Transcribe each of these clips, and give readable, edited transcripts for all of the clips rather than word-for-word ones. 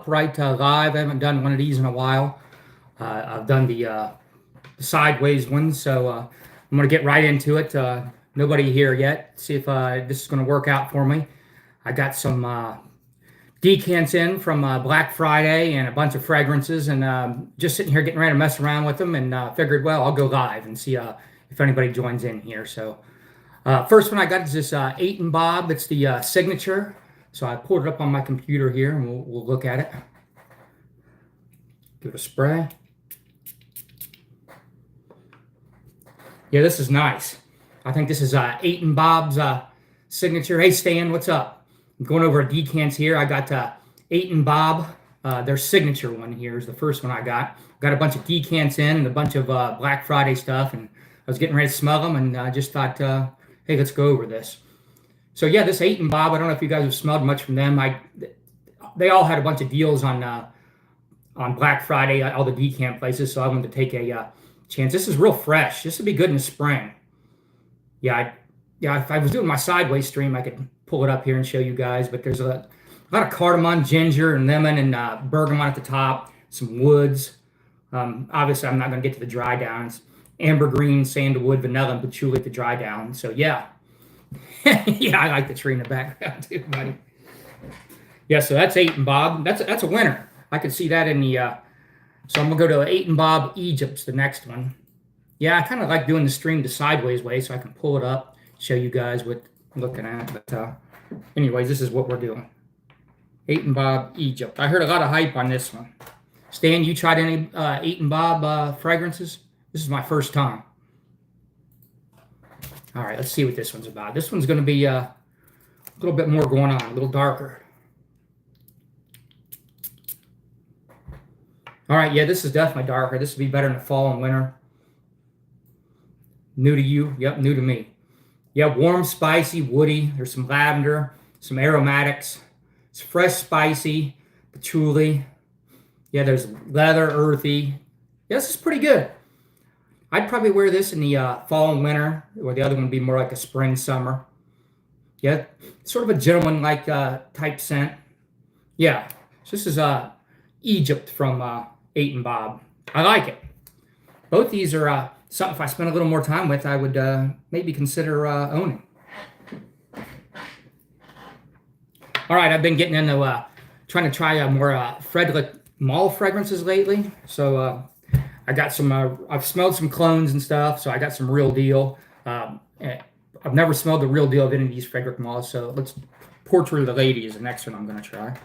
upright live. I haven't done one of these in a while. I've done the sideways one, so I'm going to get right into it. Nobody here yet. See if this is going to work out for me. I got some decants in from Black Friday and a bunch of fragrances, and just sitting here getting ready to mess around with them, and figured, well, I'll go live and see if anybody joins in here. So first one I got is this 8 and Bob. It's the signature. So I pulled it up on my computer here, and we'll look at it. Give it a spray. Yeah, this is nice. I think this is 8 and Bob's signature. Hey, Stan, what's up? I'm going over decants here. I got 8 and Bob. Their signature one here is the first one I got. Got a bunch of decants in and a bunch of Black Friday stuff, and I was getting ready to smell them, and I just thought, hey, let's go over this. So yeah, this 8 and Bob, I don't know if you guys have smelled much from them. They all had a bunch of deals on Black Friday, all the decant places, so I wanted to take a chance. This is real fresh. This would be good in the spring. Yeah, if I was doing my sideways stream, I could pull it up here and show you guys, but there's a lot of cardamom, ginger, and lemon, and bergamot at the top, some woods. Obviously, I'm not going to get to the dry down. It's ambergris, sandalwood, vanilla, and patchouli at the dry down. So yeah. Yeah, I like the tree in the background too, buddy. Yeah, so that's 8 and Bob. That's a winner. I could see that in the so I'm gonna go to 8 and Bob Egypt's the next one. Yeah, I kind of like doing the stream the sideways way so I can pull it up, show you guys what I'm looking at. But anyways, this is what we're doing. 8 and Bob Egypt. I heard a lot of hype on this one. Stan, you tried any 8 and Bob fragrances? This is my first time. All right, let's see what this one's about. This one's going to be a little bit more going on, a little darker. All right, yeah, this is definitely darker. This would be better in the fall and winter. New to you? Yep, new to me. Yeah, warm, spicy, woody. There's some lavender, some aromatics. It's fresh, spicy, patchouli. Yeah, there's leather, earthy. Yeah, this is pretty good. I'd probably wear this in the fall and winter, or the other one would be more like a spring, summer. Yeah, sort of a gentleman-like type scent. Yeah, so this is Egypt from 8 and Bob. I like it. Both these are something, if I spent a little more time with, I would maybe consider owning. All right, I've been getting into trying to try more Frederick Mall fragrances lately. So I got some, I've smelled some clones and stuff, so I got some Real Deal. I've never smelled the Real Deal of any of these Frederick Malls, so Portrait of the Lady is the next one I'm going to try.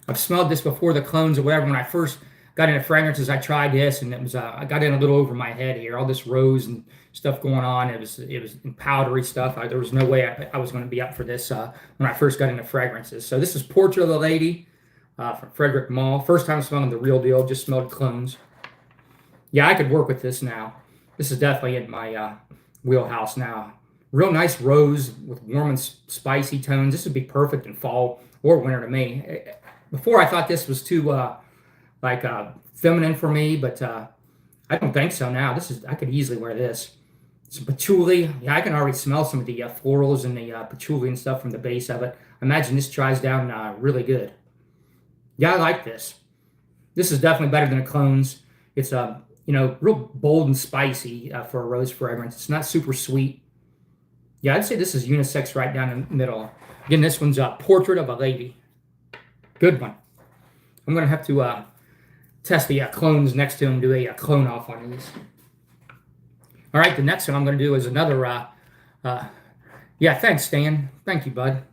I've smelled this before, the clones or whatever. When I first got into fragrances, I tried this, and it was I got in a little over my head here. All this rose and stuff going on. It was in powdery stuff. There was no way I was going to be up for this when I first got into fragrances. So this is Portrait of the Lady. From Frederick Mall. First time smelling the Real Deal, just smelled clones. Yeah, I could work with this now. This is definitely in my wheelhouse now. Real nice rose with warm and spicy tones. This would be perfect in fall or winter to me. Before I thought this was too feminine for me, but I don't think so now. I could easily wear this. Some patchouli. Yeah, I can already smell some of the florals and the patchouli and stuff from the base of it. I imagine this dries down really good. Yeah, I like this. This is definitely better than the clones. It's real bold and spicy for a rose fragrance. It's not super sweet. Yeah, I'd say this is unisex right down the middle. Again, this one's Portrait of a Lady. Good one. I'm going to have to test the clones next to them, do a clone off on these. All right, the next one I'm going to do is another, yeah, thanks, Stan. Thank you, bud.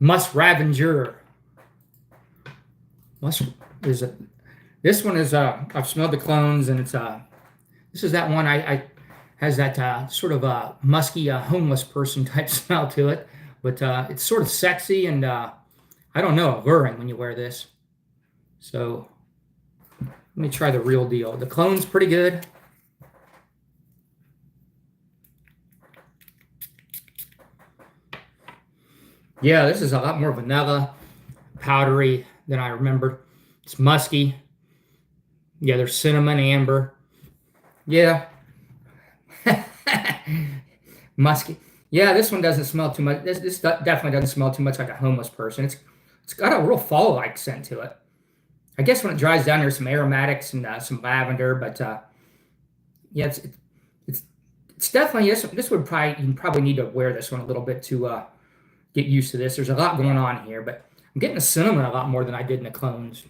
Musk Ravenger. This one is I've smelled the clones, and it's this is that one I has that sort of musky homeless person type smell to it, but it's sort of sexy and I don't know, alluring when you wear this. So let me try the Real Deal. The clone's pretty good. Yeah, this is a lot more vanilla, powdery than I remembered. It's musky. Yeah, there's cinnamon, amber. Yeah. Musky. Yeah, this one doesn't smell too much. This definitely doesn't smell too much like a homeless person. It's got a real fall-like scent to it. I guess when it dries down, there's some aromatics and some lavender, but yeah, it's it's definitely this would probably you probably need to wear this one a little bit to get used to this. There's a lot going on here, but I'm getting the cinnamon a lot more than I did in the clones.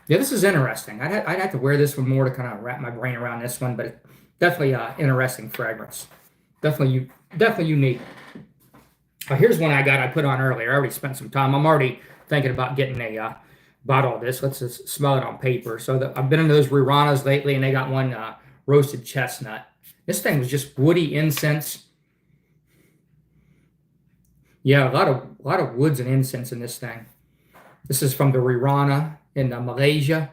Yeah, this is interesting. I'd have to wear this one more to kind of wrap my brain around this one, but it's definitely interesting fragrance. Definitely unique. Here's one I got. I put on earlier. I already spent some time. I'm already thinking about getting a bottle of this. Let's just smell it on paper. So I've been in those Rihannas lately, and they got one roasted chestnut. This thing was just woody incense. Yeah, a lot of woods and incense in this thing. This is from the Rirana in Malaysia.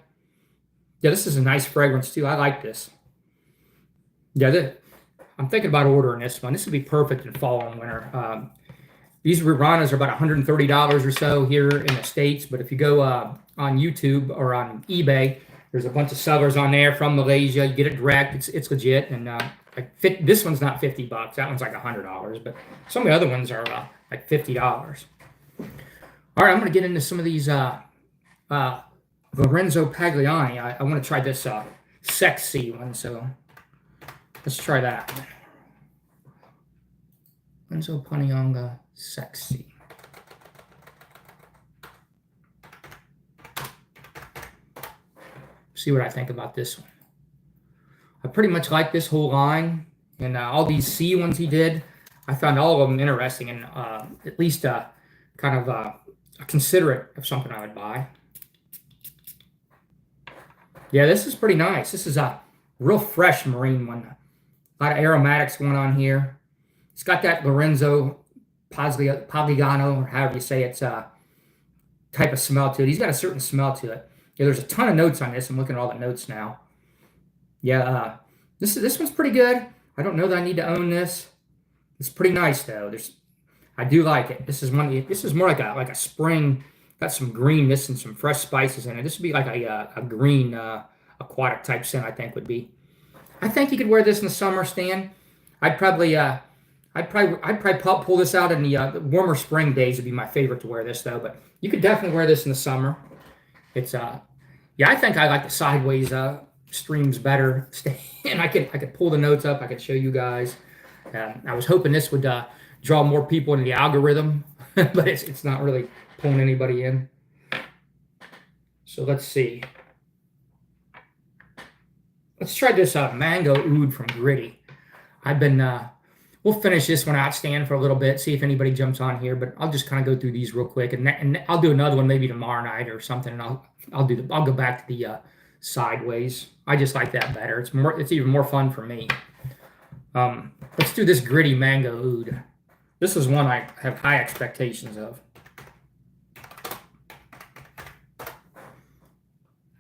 Yeah, this is a nice fragrance too. I like this. Yeah, I'm thinking about ordering this one. This would be perfect in fall and winter. These Riranas are about $130 or so here in the States, but if you go on YouTube or on eBay, there's a bunch of sellers on there from Malaysia. You get it direct. It's legit, and this one's not $50. That one's like $100, but some of the other ones are like $50. All right, I'm going to get into some of these Lorenzo Pagliani. I want to try this sexy one, so let's try that. Lorenzo Pagliani sexy. See what I think about this one. I pretty much like this whole line, and all these C ones he did. I found all of them interesting, and at least kind of considerate of something I would buy. Yeah, this is pretty nice. This is a real fresh marine one. A lot of aromatics going on here. It's got that Lorenzo Pagliano, or however you say it's type of smell to it. He's got a certain smell to it. Yeah, there's a ton of notes on this. I'm looking at all the notes now. Yeah, this one's pretty good. I don't know that I need to own this. It's pretty nice though. I do like it. This is more like a spring. Got some greenness and some fresh spices in it. This would be like a green aquatic type scent. I think would be. I think you could wear this in the summer, Stan. I'd probably pull this out in the warmer spring days. Would be my favorite to wear this though. But you could definitely wear this in the summer. It's yeah, I think I like the sideways streams better. And I could pull the notes up. I could show you guys. I was hoping this would draw more people into the algorithm, but it's not really pulling anybody in. So let's see. Let's try this Mango Oud from Gritty. We'll finish this one out, Stan, for a little bit, see if anybody jumps on here, but I'll just kind of go through these real quick, and I'll do another one maybe tomorrow night or something, and I'll go back to the sideways. I just like that better. It's even more fun for me. Let's do this Gritty Mango Oud. This is one I have high expectations of.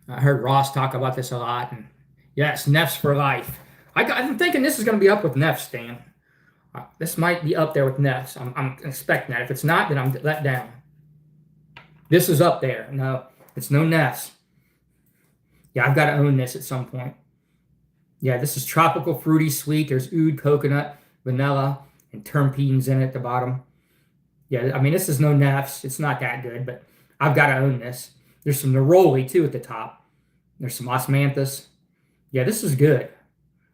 I heard Ross talk about this a lot, and yes, Neff's for life. I'm thinking this is going to be up with Neff, Stan. This might be up there with Neff's. I'm expecting that. If it's not, then I'm let down. This is up there. No, it's no Neff's. Yeah, I've got to own this at some point. Yeah, this is tropical, fruity, sweet. There's oud, coconut, vanilla, and terpenes in it at the bottom. Yeah, I mean, this is no Neff's. It's not that good, but I've got to own this. There's some neroli, too, at the top. There's some osmanthus. Yeah, this is good.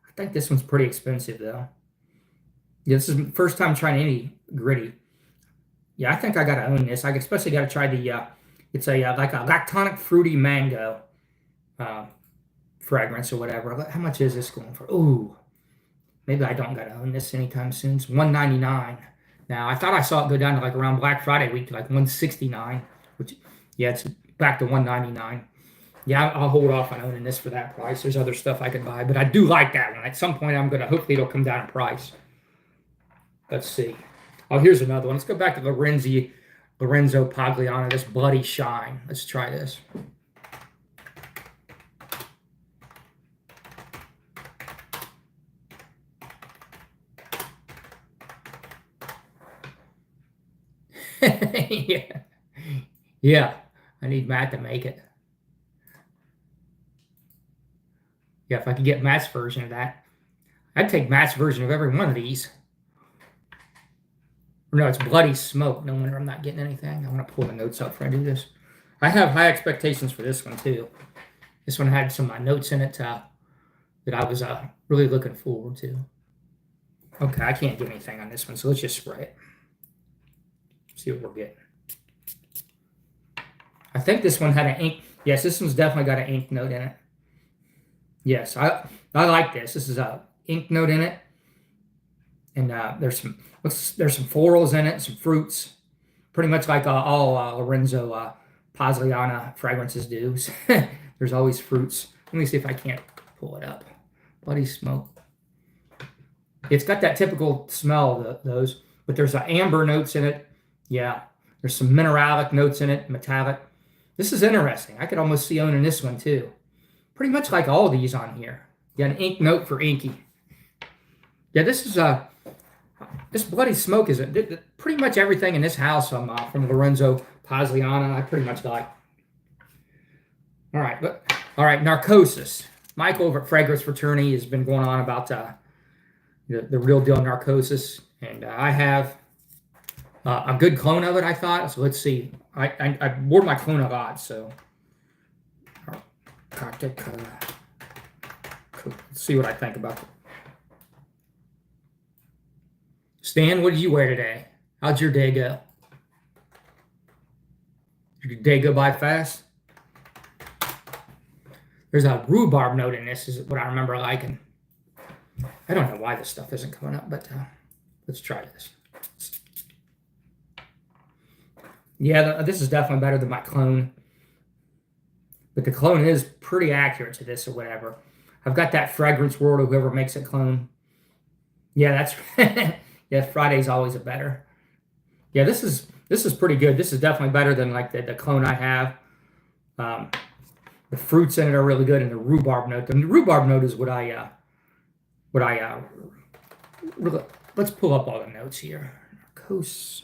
I think this one's pretty expensive, though. Yeah, this is the first time trying any Gritty. Yeah, I think I got to own this. I especially got to try the, it's like a lactonic fruity mango fragrance or whatever. How much is this going for? Ooh, maybe I don't got to own this anytime soon. It's $199. Now, I thought I saw it go down to like around Black Friday week to like $169, which, yeah, it's back to $199. Yeah, I'll hold off on owning this for that price. There's other stuff I could buy, but I do like that one. At some point, hopefully it'll come down in price. Let's see. Oh, here's another one. Let's go back to Lorenzo Pagliano, this Bloody Shine. Let's try this. Yeah. Yeah. I need Matt to make it. Yeah, if I could get Matt's version of that. I'd take Matt's version of every one of these. Or no, it's Bloody Smoke. No wonder I'm not getting anything. I want to pull the notes up before I do this. I have high expectations for this one too. This one had some notes in it that I was really looking forward to. Okay, I can't do anything on this one, so let's just spray it. See what we're getting. I think this one had an ink. Yes, this one's definitely got an ink note in it. Yes, I like this. This is a ink note in it, and there's some florals in it, some fruits, pretty much like all Lorenzo Pagliana fragrances do. There's always fruits. Let me see if I can't pull it up. Bloody Smoke. It's got that typical smell of those, but there's amber notes in it. Yeah, there's some mineralic notes in it, metallic. This is interesting. I could almost see owning this one too. Pretty much like all these on here. You got an ink note for inky. Yeah, this is this Bloody Smoke is pretty much everything in this house from Lorenzo Pagliana. I pretty much like. All right, Narcosis. Michael over at Fragrance Fraternity has been going on about the real deal Narcosis, and I have a good clone of it, I thought. So let's see. I wore my clone a lot, so let's see what I think about it. Stan, what did you wear today? How'd your day go? Did your day go by fast? There's a rhubarb note in this, is what I remember liking. I don't know why this stuff isn't coming up, but let's try this. Yeah, this is definitely better than my clone. But the clone is pretty accurate to this or whatever. I've got that Fragrance World or whoever makes it clone. Yeah, that's yeah, Friday's always a better. Yeah, this is pretty good. This is definitely better than like the clone I have. The fruits in it are really good, and the rhubarb note. The rhubarb note is what I let's pull up all the notes here. Narcos.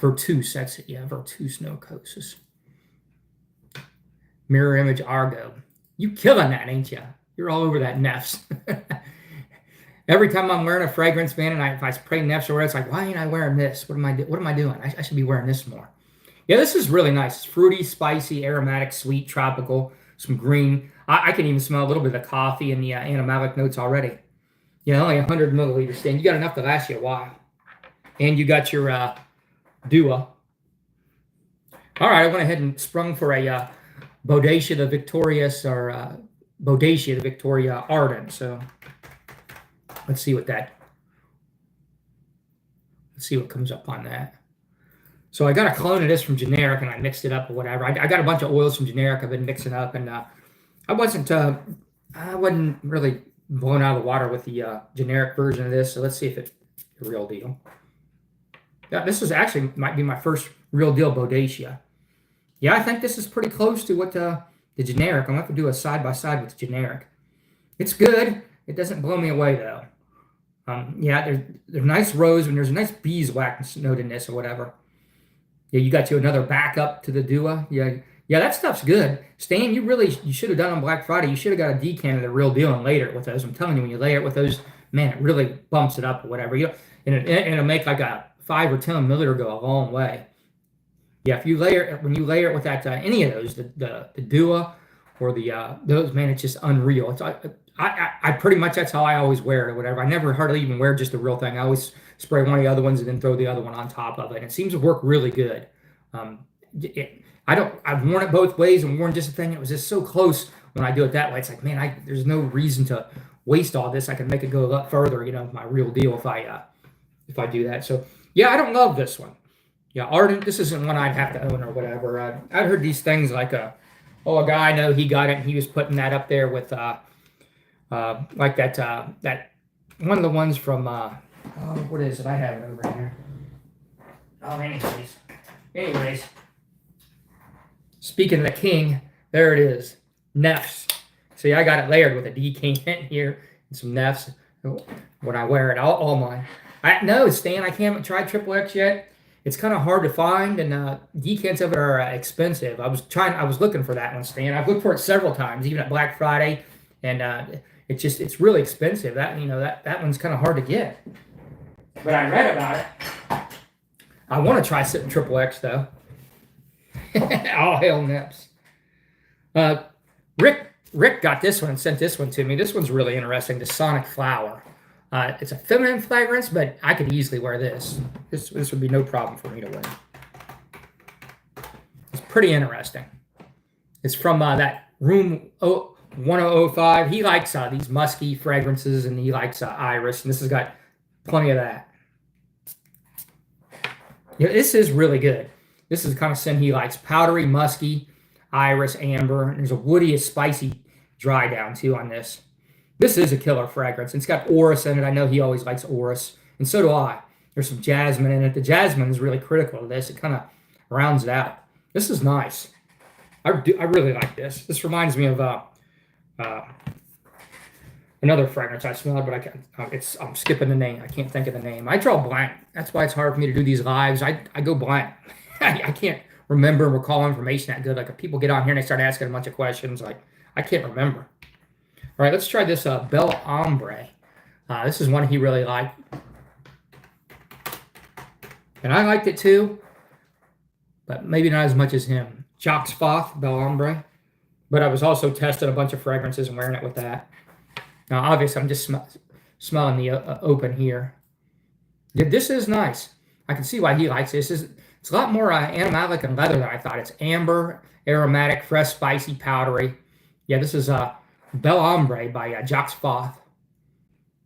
Vertus, that's it. Yeah, Vertus Narcosis. Mirror Image Argo. You killing that, ain't you? You're all over that Nefs. Every time I'm wearing a fragrance, man, and if I spray Nefs or it's like, why ain't I wearing this? What am I doing? I should be wearing this more. Yeah, this is really nice. It's fruity, spicy, aromatic, sweet, tropical, some green. I can even smell a little bit of the coffee and the animalic notes already. Yeah, only 100 milliliters, Stan. You got enough to last you a while. And you got your Dua. All right, I went ahead and sprung for a Bodacia the Victorious or Bodacia the Victoria Ardent. So let's see what comes up on that. So I got a clone of this from Generic, and I mixed it up or whatever. I got a bunch of oils from Generic I've been mixing up, and I wasn't really blown out of the water with the Generic version of this. So let's see if it's the real deal. Yeah, this is actually might be my first real deal Bodacia. Yeah, I think this is pretty close to what the Generic. I'm going to have to do a side-by-side with the Generic. It's good. It doesn't blow me away, though. Yeah, there's nice rose, and there's a nice beeswax note in this or whatever. Yeah, you got you another backup to the Dua. Yeah, that stuff's good. Stan, you should have done on Black Friday. You should have got a decant of the real deal and layered it with those. I'm telling you, when you layer it with those, man, it really bumps it up or whatever. And it'll make like a 5 or 10 milliliter go a long way. Yeah, when you layer it with that any of those, the Dua or the those, man, it's just unreal. I pretty much, that's how I always wear it or whatever. I never hardly even wear just the real thing. I always spray one of the other ones and then throw the other one on top of it. And it seems to work really good. I've worn it both ways and worn just a thing. It was just so close when I do it that way. It's like, man, there's no reason to waste all this. I can make it go a lot further, my real deal if I do that. So yeah, I don't love this one. Yeah, Ardent, this isn't one I'd have to own or whatever. I'd heard these things like a guy I know, he got it and he was putting that up there with like that one of the ones from what is it? I have it over here. Oh, anyways. Speaking of the king, there it is. Nefs. See, I got it layered with a decant here and some Nefs. When I wear it, all mine. No, Stan, I haven't tried Triple X yet. It's kind of hard to find, and decants of it are expensive. I was looking for that one, Stan. I've looked for it several times, even at Black Friday, and it's really expensive. That one's kind of hard to get. but I read about it. I want to try sitting Triple X though. All hail Nips. Rick got this one and sent this one to me. This one's really interesting. The Sonic Flower. It's a feminine fragrance, but I could easily wear this. This would be no problem for me to wear. It's pretty interesting. It's from that Room 1005. He likes these musky fragrances, and he likes iris, and this has got plenty of that. Yeah, this is really good. This is the kind of scent he likes. Powdery, musky, iris, amber. And there's a woody, spicy dry down too on this. This is a killer fragrance. It's got orris in it. I know he always likes orris, and so do I. There's some jasmine in it. The jasmine is really critical to this. It kind of rounds it out. This is nice. I really like this. This reminds me of another fragrance I smelled, but I can't. I'm skipping the name. I can't think of the name. I draw blank. That's why it's hard for me to do these lives. I go blank. I can't remember and recall information that good. Like if people get on here and they start asking a bunch of questions, like I can't remember. All right, let's try this Bel Ombre. This is one he really liked, and I liked it too, but maybe not as much as him. Jacques Foth, Bel Ombre. But I was also testing a bunch of fragrances and wearing it with that. Now, obviously, I'm just smelling the open here. Yeah, this is nice. I can see why he likes this. It's a lot more animalic and leather than I thought. It's amber, aromatic, fresh, spicy, powdery. Yeah, this is Bel Ombre by Jacques Foth.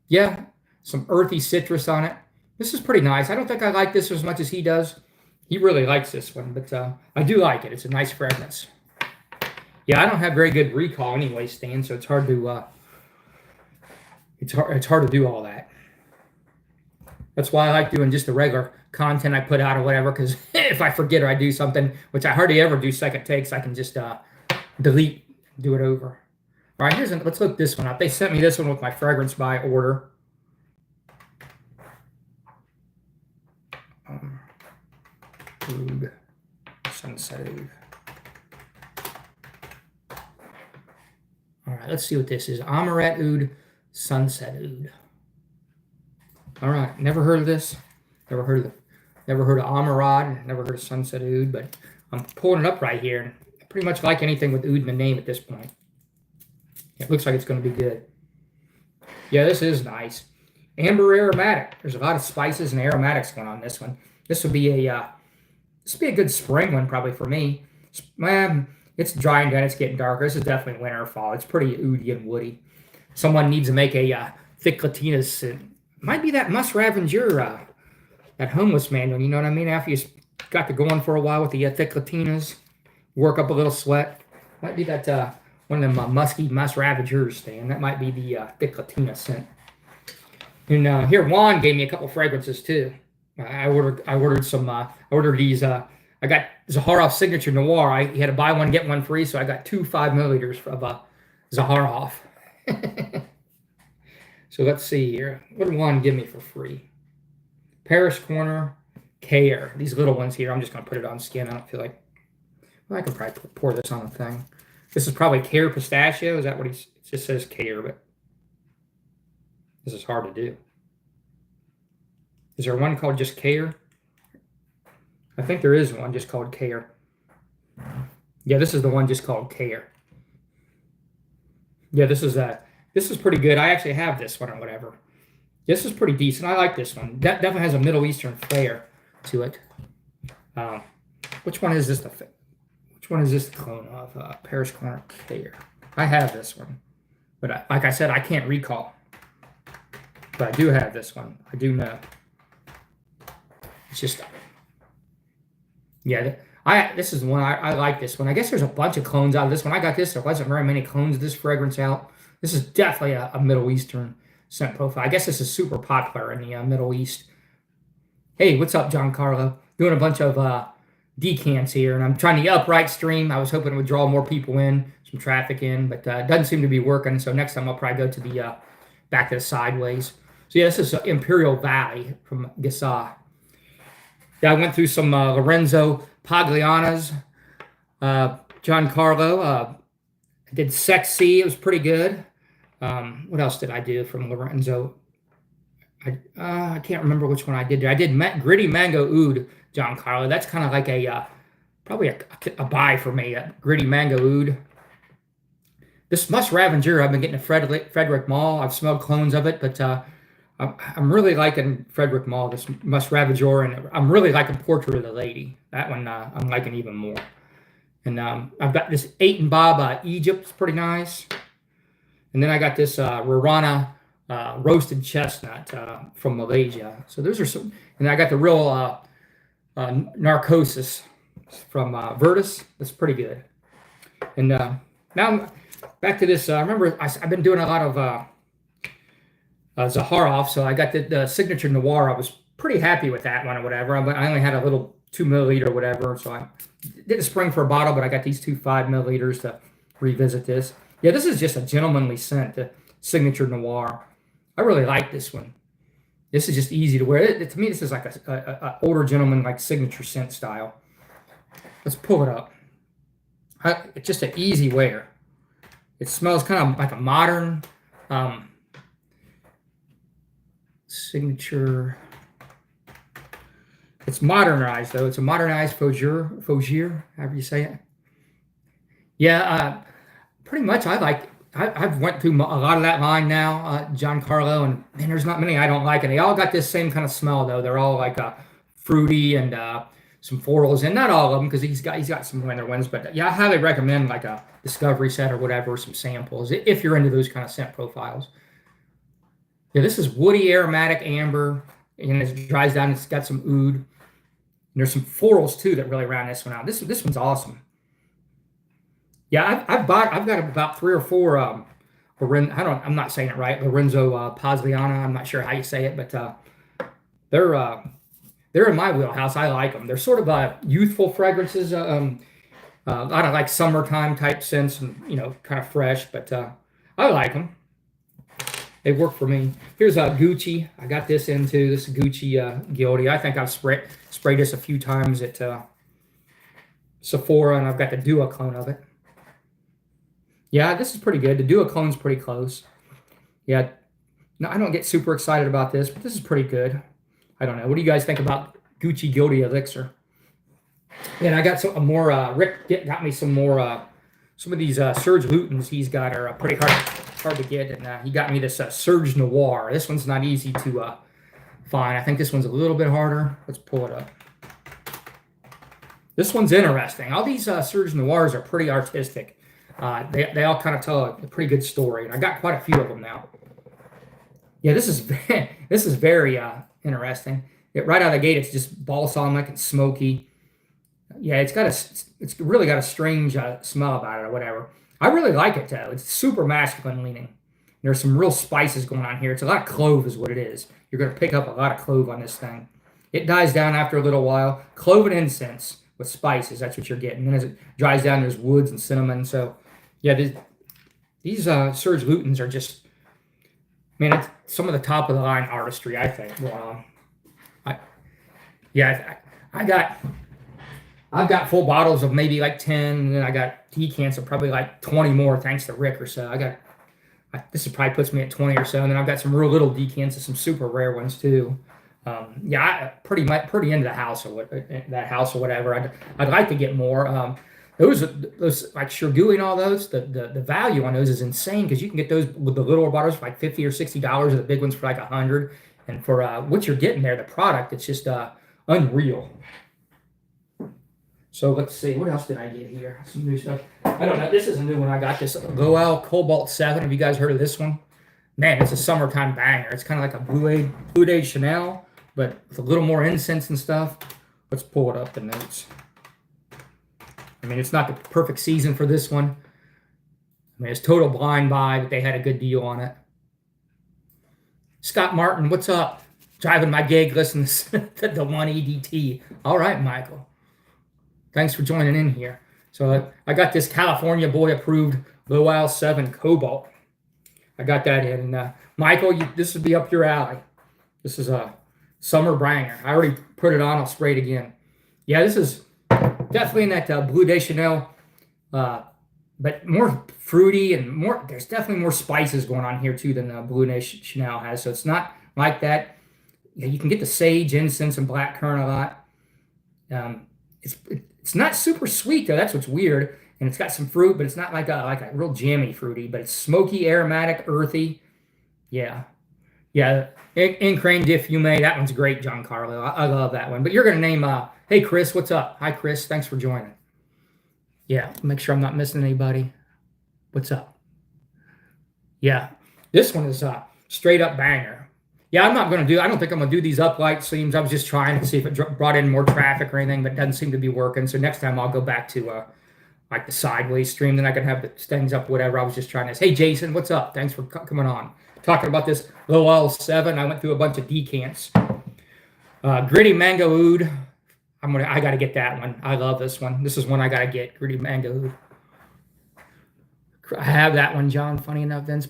Yeah, some earthy citrus on it. This is pretty nice. I don't think I like this as much as he does. He really likes this one, but I do like it. It's a nice fragrance. Yeah, I don't have very good recall anyway, Stan, so it's hard to it's hard to do all that. That's why I like doing just the regular content I put out or whatever, because if I forget or I do something, which I hardly ever do second takes, I can just delete, do it over. All right, let's look this one up. They sent me this one with my fragrance by order. Oud, Sunset Oud. All right, let's see what this is. Amaret Oud, Sunset Oud. All right, never heard of this. Never heard of Amarad. Never heard of Sunset Oud, but I'm pulling it up right here. And I pretty much like anything with oud in the name at this point. It looks like it's going to be good. Yeah, this is nice. Amber aromatic. There's a lot of spices and aromatics going on this one. This would be a good spring one probably for me. It's drying down. It's getting darker. This is definitely winter or fall. It's pretty oudy and woody. Someone needs to make a thick Latinas. It might be that Mus Ravenger, that homeless manual. You know what I mean? After you got to go on for a while with the thick Latinas, work up a little sweat. Might be that one of them musky Mus Ravengers, Stan. That might be the thick Latina scent. And here Juan gave me a couple fragrances too. I ordered some. I ordered these. I got Zaharoff Signature Noir. You had to buy one get one free, so I got 2 5 milliliters of Zaharoff. So let's see here. What did Juan give me for free? Paris Corner Care. These little ones here. I'm just gonna put it on skin. I don't feel like. Well, I can probably pour this on a thing. This is probably Care Pistachio. Is that what it just says Care? But this is hard to do. Is there one called just Care? I think there is one just called Care. Yeah, this is the one just called Care. Yeah, this is pretty good. I actually have this one or whatever. This is pretty decent. I like this one. That definitely has a Middle Eastern flair to it. Which one is this? Which one is this the clone of? Paris Corner Care. I have this one, but like I said, I can't recall. But I do have this one. I do know. It's just, yeah. This is the one I like. This one. I guess there's a bunch of clones out of this one. I got this. There wasn't very many clones of this fragrance out. This is definitely a Middle Eastern scent profile. I guess this is super popular in the Middle East. Hey, what's up, Giancarlo? Doing a bunch of decants here, and I'm trying the upright stream. I was hoping it would draw more people in, some traffic in, but it doesn't seem to be working. So next time I'll probably go to the back to the sideways. So yeah, this is Imperial Valley from Gasa. Yeah, I went through some Lorenzo Pagliana's, Giancarlo. I did Sexy. It was pretty good. What else did I do from Lorenzo? I can't remember which one I did there. I did Gritty Mango Oud, Giancarlo. That's kind of like a probably a buy for me. Gritty Mango Oud. This Musk Ravager, I've been getting at Frederick Mall. I've smelled clones of it, but I'm really liking Frederick Mall, this Musk Ravager, and I'm really liking Portrait of the Lady. That one I'm liking even more. And I've got this 8 and Bob Egypt. It's pretty nice. And then I got this Rarana roasted chestnut from Malaysia. So those are some. And I got the real Narcosis from Virtus. That's pretty good. And now back to this. Remember, I've been doing a lot of Zaharoff, so I got the Signature Noir. I was pretty happy with that one or whatever. I only had a little 2 milliliter or whatever, so I did a spring for a bottle, but I got these 2 5 milliliters to revisit this. Yeah, this is just a gentlemanly scent, the Signature Noir. I really like this one. This is just easy to wear. To me, this is like a older gentleman, like signature scent style. Let's pull it up. It's just an easy wear. It smells kind of like a modern signature. It's modernized, though. It's a modernized Fougere, however you say it. Yeah, pretty much I've went through a lot of that line now, Giancarlo, and man, there's not many I don't like, and they all got this same kind of smell, though. They're all like fruity and some florals, and not all of them, because he's got some winter ones, but yeah, I highly recommend like a discovery set or whatever, some samples, if you're into those kind of scent profiles. Yeah, this is woody aromatic amber, and as it dries down, it's got some oud. And there's some florals too that really round this one out. This one's awesome. Yeah, I've got about 3 or 4 I'm not saying it right, Lorenzo Posliana. I'm not sure how you say it, but they're in my wheelhouse. I like them. They're sort of youthful fragrances, a lot of like summertime type scents, and kind of fresh. But I like them. They work for me. Here's Gucci. I got this into this Gucci Guilty. I think I've sprayed this a few times at Sephora, and I've got the duoclone of it. Yeah, this is pretty good. The duoclone's pretty close. Yeah, no, I don't get super excited about this, but this is pretty good. I don't know. What do you guys think about Gucci Guilty Elixir? And I got some more. Rick got me some more. Some of these Serge Lutens he's got are pretty hard to get, and he got me this Serge Noir. This one's not easy to find. I think this one's a little bit harder. Let's pull it up. This one's interesting. All these Serge Noirs are pretty artistic. They all kind of tell a pretty good story, and I got quite a few of them now. Yeah, this is very interesting. Right out of the gate, it's just balsamic and smoky. Yeah, it's really got a strange smell about it or whatever. I really like it though. It's super masculine leaning. There's some real spices going on here. It's a lot of clove is what it is. You're going to pick up a lot of clove on this thing. It dies down after a little while. Clove and incense with spices, that's what you're getting. And then as it dries down, there's woods and cinnamon. So yeah, these Serge Lutens are just, man, it's some of the top of the line artistry, I think, going on. I've got full bottles of maybe like 10, and then I got decants of probably like 20 more, thanks to Rick or so. This probably puts me at 20 or so, and then I've got some real little decants and some super rare ones too. Yeah, pretty into the house or whatever. I'd like to get more. Those like Shirgui and all those. The value on those is insane because you can get those with the littler bottles for like $50 or $60, and the big ones for like $100. And for what you're getting there, the product, it's just unreal. So let's see, what else did I get here? Some new stuff. I don't know. This is a new one. I got this Goel Cobalt 7. Have you guys heard of this one? Man, it's a summertime banger. It's kind of like a Blue Age Chanel, but with a little more incense and stuff. Let's pull it up, the notes. I mean, it's not the perfect season for this one. I mean, it's total blind buy, but they had a good deal on it. Scott Martin, what's up? Driving my gig, listening to the 1EDT. All right, Michael. Thanks for joining in here. So I got this California Boy approved Goel 7 Cobalt. I got that in. Michael, this would be up your alley. This is a summer banger. I already put it on. I'll spray it again. Yeah, this is definitely in that Bleu de Chanel, but more fruity and more. There's definitely more spices going on here too than Bleu de Chanel has. So it's not like that. yeah, you can get the sage, incense, and blackcurrant a lot. It's not super sweet though. That's what's weird. And it's got some fruit, but it's not like a real jammy fruity. But it's smoky, aromatic, earthy. Yeah, yeah. In Crane de Fume. That one's great, Giancarlo. I love that one. But you're gonna name. Hey Chris, what's up? Hi Chris, thanks for joining. Yeah, make sure I'm not missing anybody. What's up? Yeah, this one is straight up banger. Yeah, I don't think I'm going to do these uplight seams. I was just trying to see if it brought in more traffic or anything, but it doesn't seem to be working. So next time I'll go back to like the sideways stream. Then I can have the things up, whatever. I was just trying to say, hey, Jason, what's up? Thanks for coming on. Talking about this low L7. I went through a bunch of decants. Gritty Mango Oud. I got to get that one. I love this one. This is one I got to get. Gritty Mango Oud. I have that one, John. Funny enough, Vince.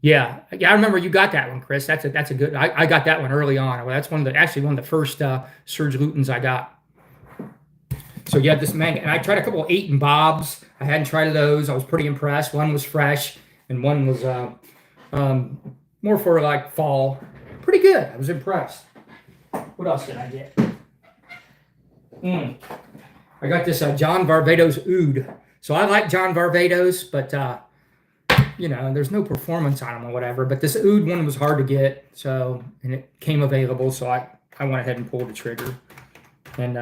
Yeah, I remember you got that one, Chris. That's a good. I got that one early on. Well, that's one of the first Serge Lutens I got. So yeah, this mango, and I tried a couple of 8 and Bobs. I hadn't tried those. I was pretty impressed. One was fresh, and one was more for like fall. Pretty good. I was impressed. What else did I get? I got this John Varvatos Oud. So I like John Varvatos, but there's no performance on them or whatever. But this Oud one was hard to get, and it came available, so I went ahead and pulled the trigger. And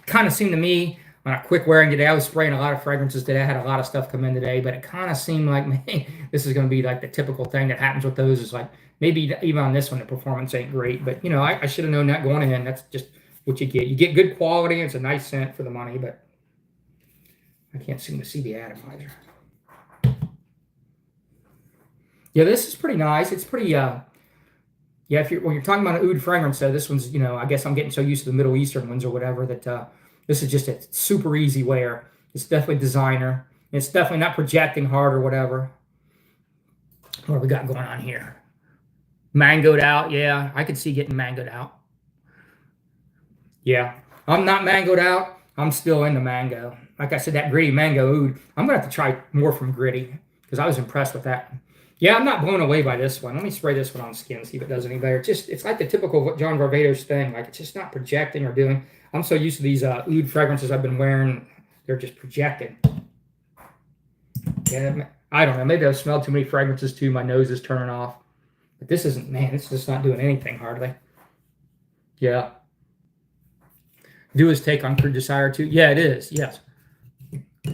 kind of seemed to me on a quick wearing today, I was spraying a lot of fragrances today. I had a lot of stuff come in today, but it kind of seemed like, man, this is going to be like the typical thing that happens with those. Is like maybe even on this one the performance ain't great, but I should have known that going in. That's just what you get. You get good quality. It's a nice scent for the money, but I can't seem to see the atomizer. Yeah, this is pretty nice. It's pretty, yeah, when you're talking about an oud fragrance, though, this one's, I guess I'm getting so used to the Middle Eastern ones or whatever that this is just a super easy wear. It's definitely designer. It's definitely not projecting hard or whatever. What do we got going on here? Mangoed out. Yeah, I could see getting mangoed out. Yeah, I'm not mangoed out. I'm still into mango. Like I said, that Gritty Mango Oud, I'm going to have to try more from Gritty because I was impressed with that. Yeah, I'm not blown away by this one. Let me spray this one on skin, see if it does any better. It's like the typical John Varvatos thing. Like, it's just not projecting or doing. I'm so used to these oud fragrances I've been wearing. They're just projecting. Yeah, I don't know. Maybe I've smelled too many fragrances, too. My nose is turning off. But this isn't, man, it's just not doing anything, hardly. Yeah. Do his take on Crude Desire, too? Yeah, it is. Yes.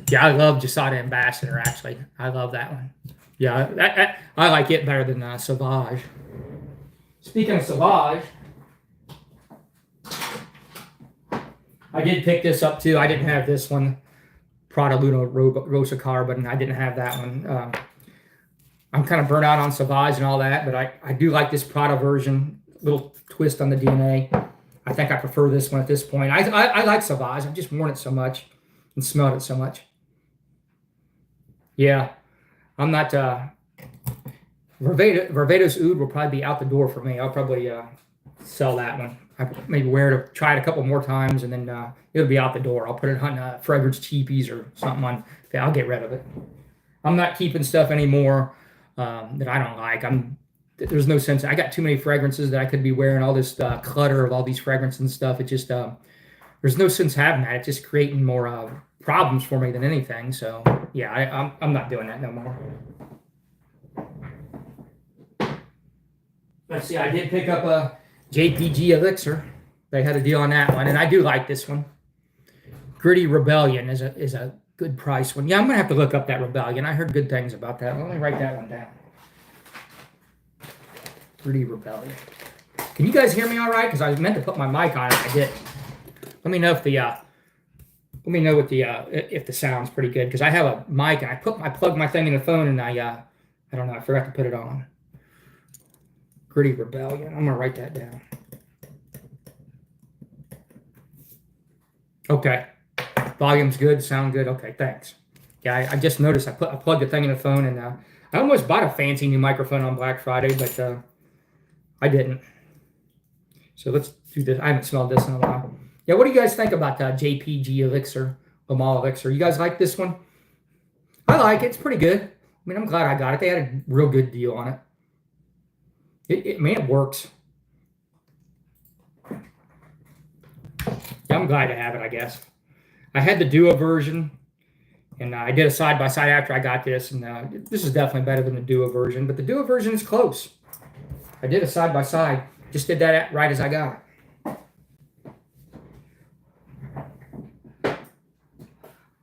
Yeah, I love Jasada Ambassador, actually. I love that one. Yeah, I like it better than Sauvage. Speaking of Sauvage, I did pick this up too. I didn't have this one, Prada Luna Rosa Carbon. I didn't have that one. I'm kind of burnt out on Sauvage and all that, but I do like this Prada version. Little twist on the DNA. I think I prefer this one at this point. I like Sauvage. I've just worn it so much and smelled it so much. Yeah. I'm not, Varvatos Oud will probably be out the door for me. I'll probably sell that one. I maybe try it a couple more times, and then it'll be out the door. I'll put it on fragrance cheapies or something on. Yeah, I'll get rid of it. I'm not keeping stuff anymore that I don't like. There's no sense. I got too many fragrances that I could be wearing all this clutter of all these fragrances and stuff. It just, there's no sense having that. It's just creating more problems for me than anything. So yeah, I'm not doing that no more. Let's see. I did pick up a JPG Elixir. They had a deal on that one, and I do like this one. Gritty Rebellion is a good price one. Yeah, I'm gonna have to look up that Rebellion. I heard good things about that. Let me write that one down. Gritty Rebellion. Can you guys hear me all right? Because I meant to put my mic on it. I did. Let me know if if the sound's pretty good, because I have a mic and I plug my thing in the phone and I don't know, I forgot to put it on. Gritty Rebellion. I'm gonna write that down. Okay. Volume's good, sound good. Okay, thanks. Yeah, I just noticed I plugged the thing in the phone, and I almost bought a fancy new microphone on Black Friday, but I didn't. So let's do this. I haven't smelled this in a while. Yeah, what do you guys think about JPG Elixir, Lamal Elixir? You guys like this one? I like it. It's pretty good. I mean, I'm glad I got it. They had a real good deal on it. Man, it works. Yeah, I'm glad to have it, I guess. I had the Duo version, and I did a side-by-side after I got this, and this is definitely better than the Duo version, but the Duo version is close. I did a side-by-side. Just did that right as I got it.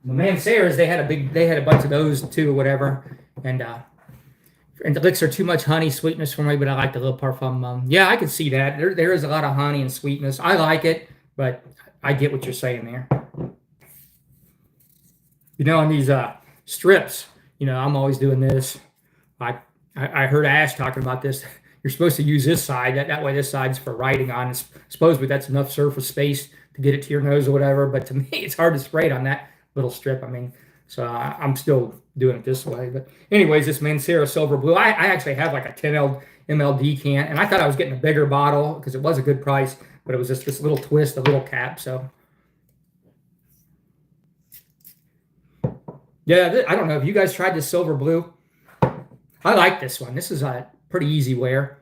The Manceras, they had a bunch of those too, whatever, and the licks are too much honey sweetness for me, but I like the little parfum. Yeah, I can see that. There is a lot of honey and sweetness. I like it, but I get what you're saying there. You know, on these strips, you know, I'm always doing this. I heard Ash talking about this. You're supposed to use this side. That way, this side's for writing on. Supposedly, that's enough surface space to get it to your nose or whatever. But to me, it's hard to spray it on that little strip. I mean, so I'm still doing it this way. But anyways, this Mancera Silver Blue, I actually have like a 10 ml decant, and I thought I was getting a bigger bottle because it was a good price, but it was just this little twist, a little cap. So yeah, I don't know if you guys tried this Silver Blue. I like this one. This is a pretty easy wear.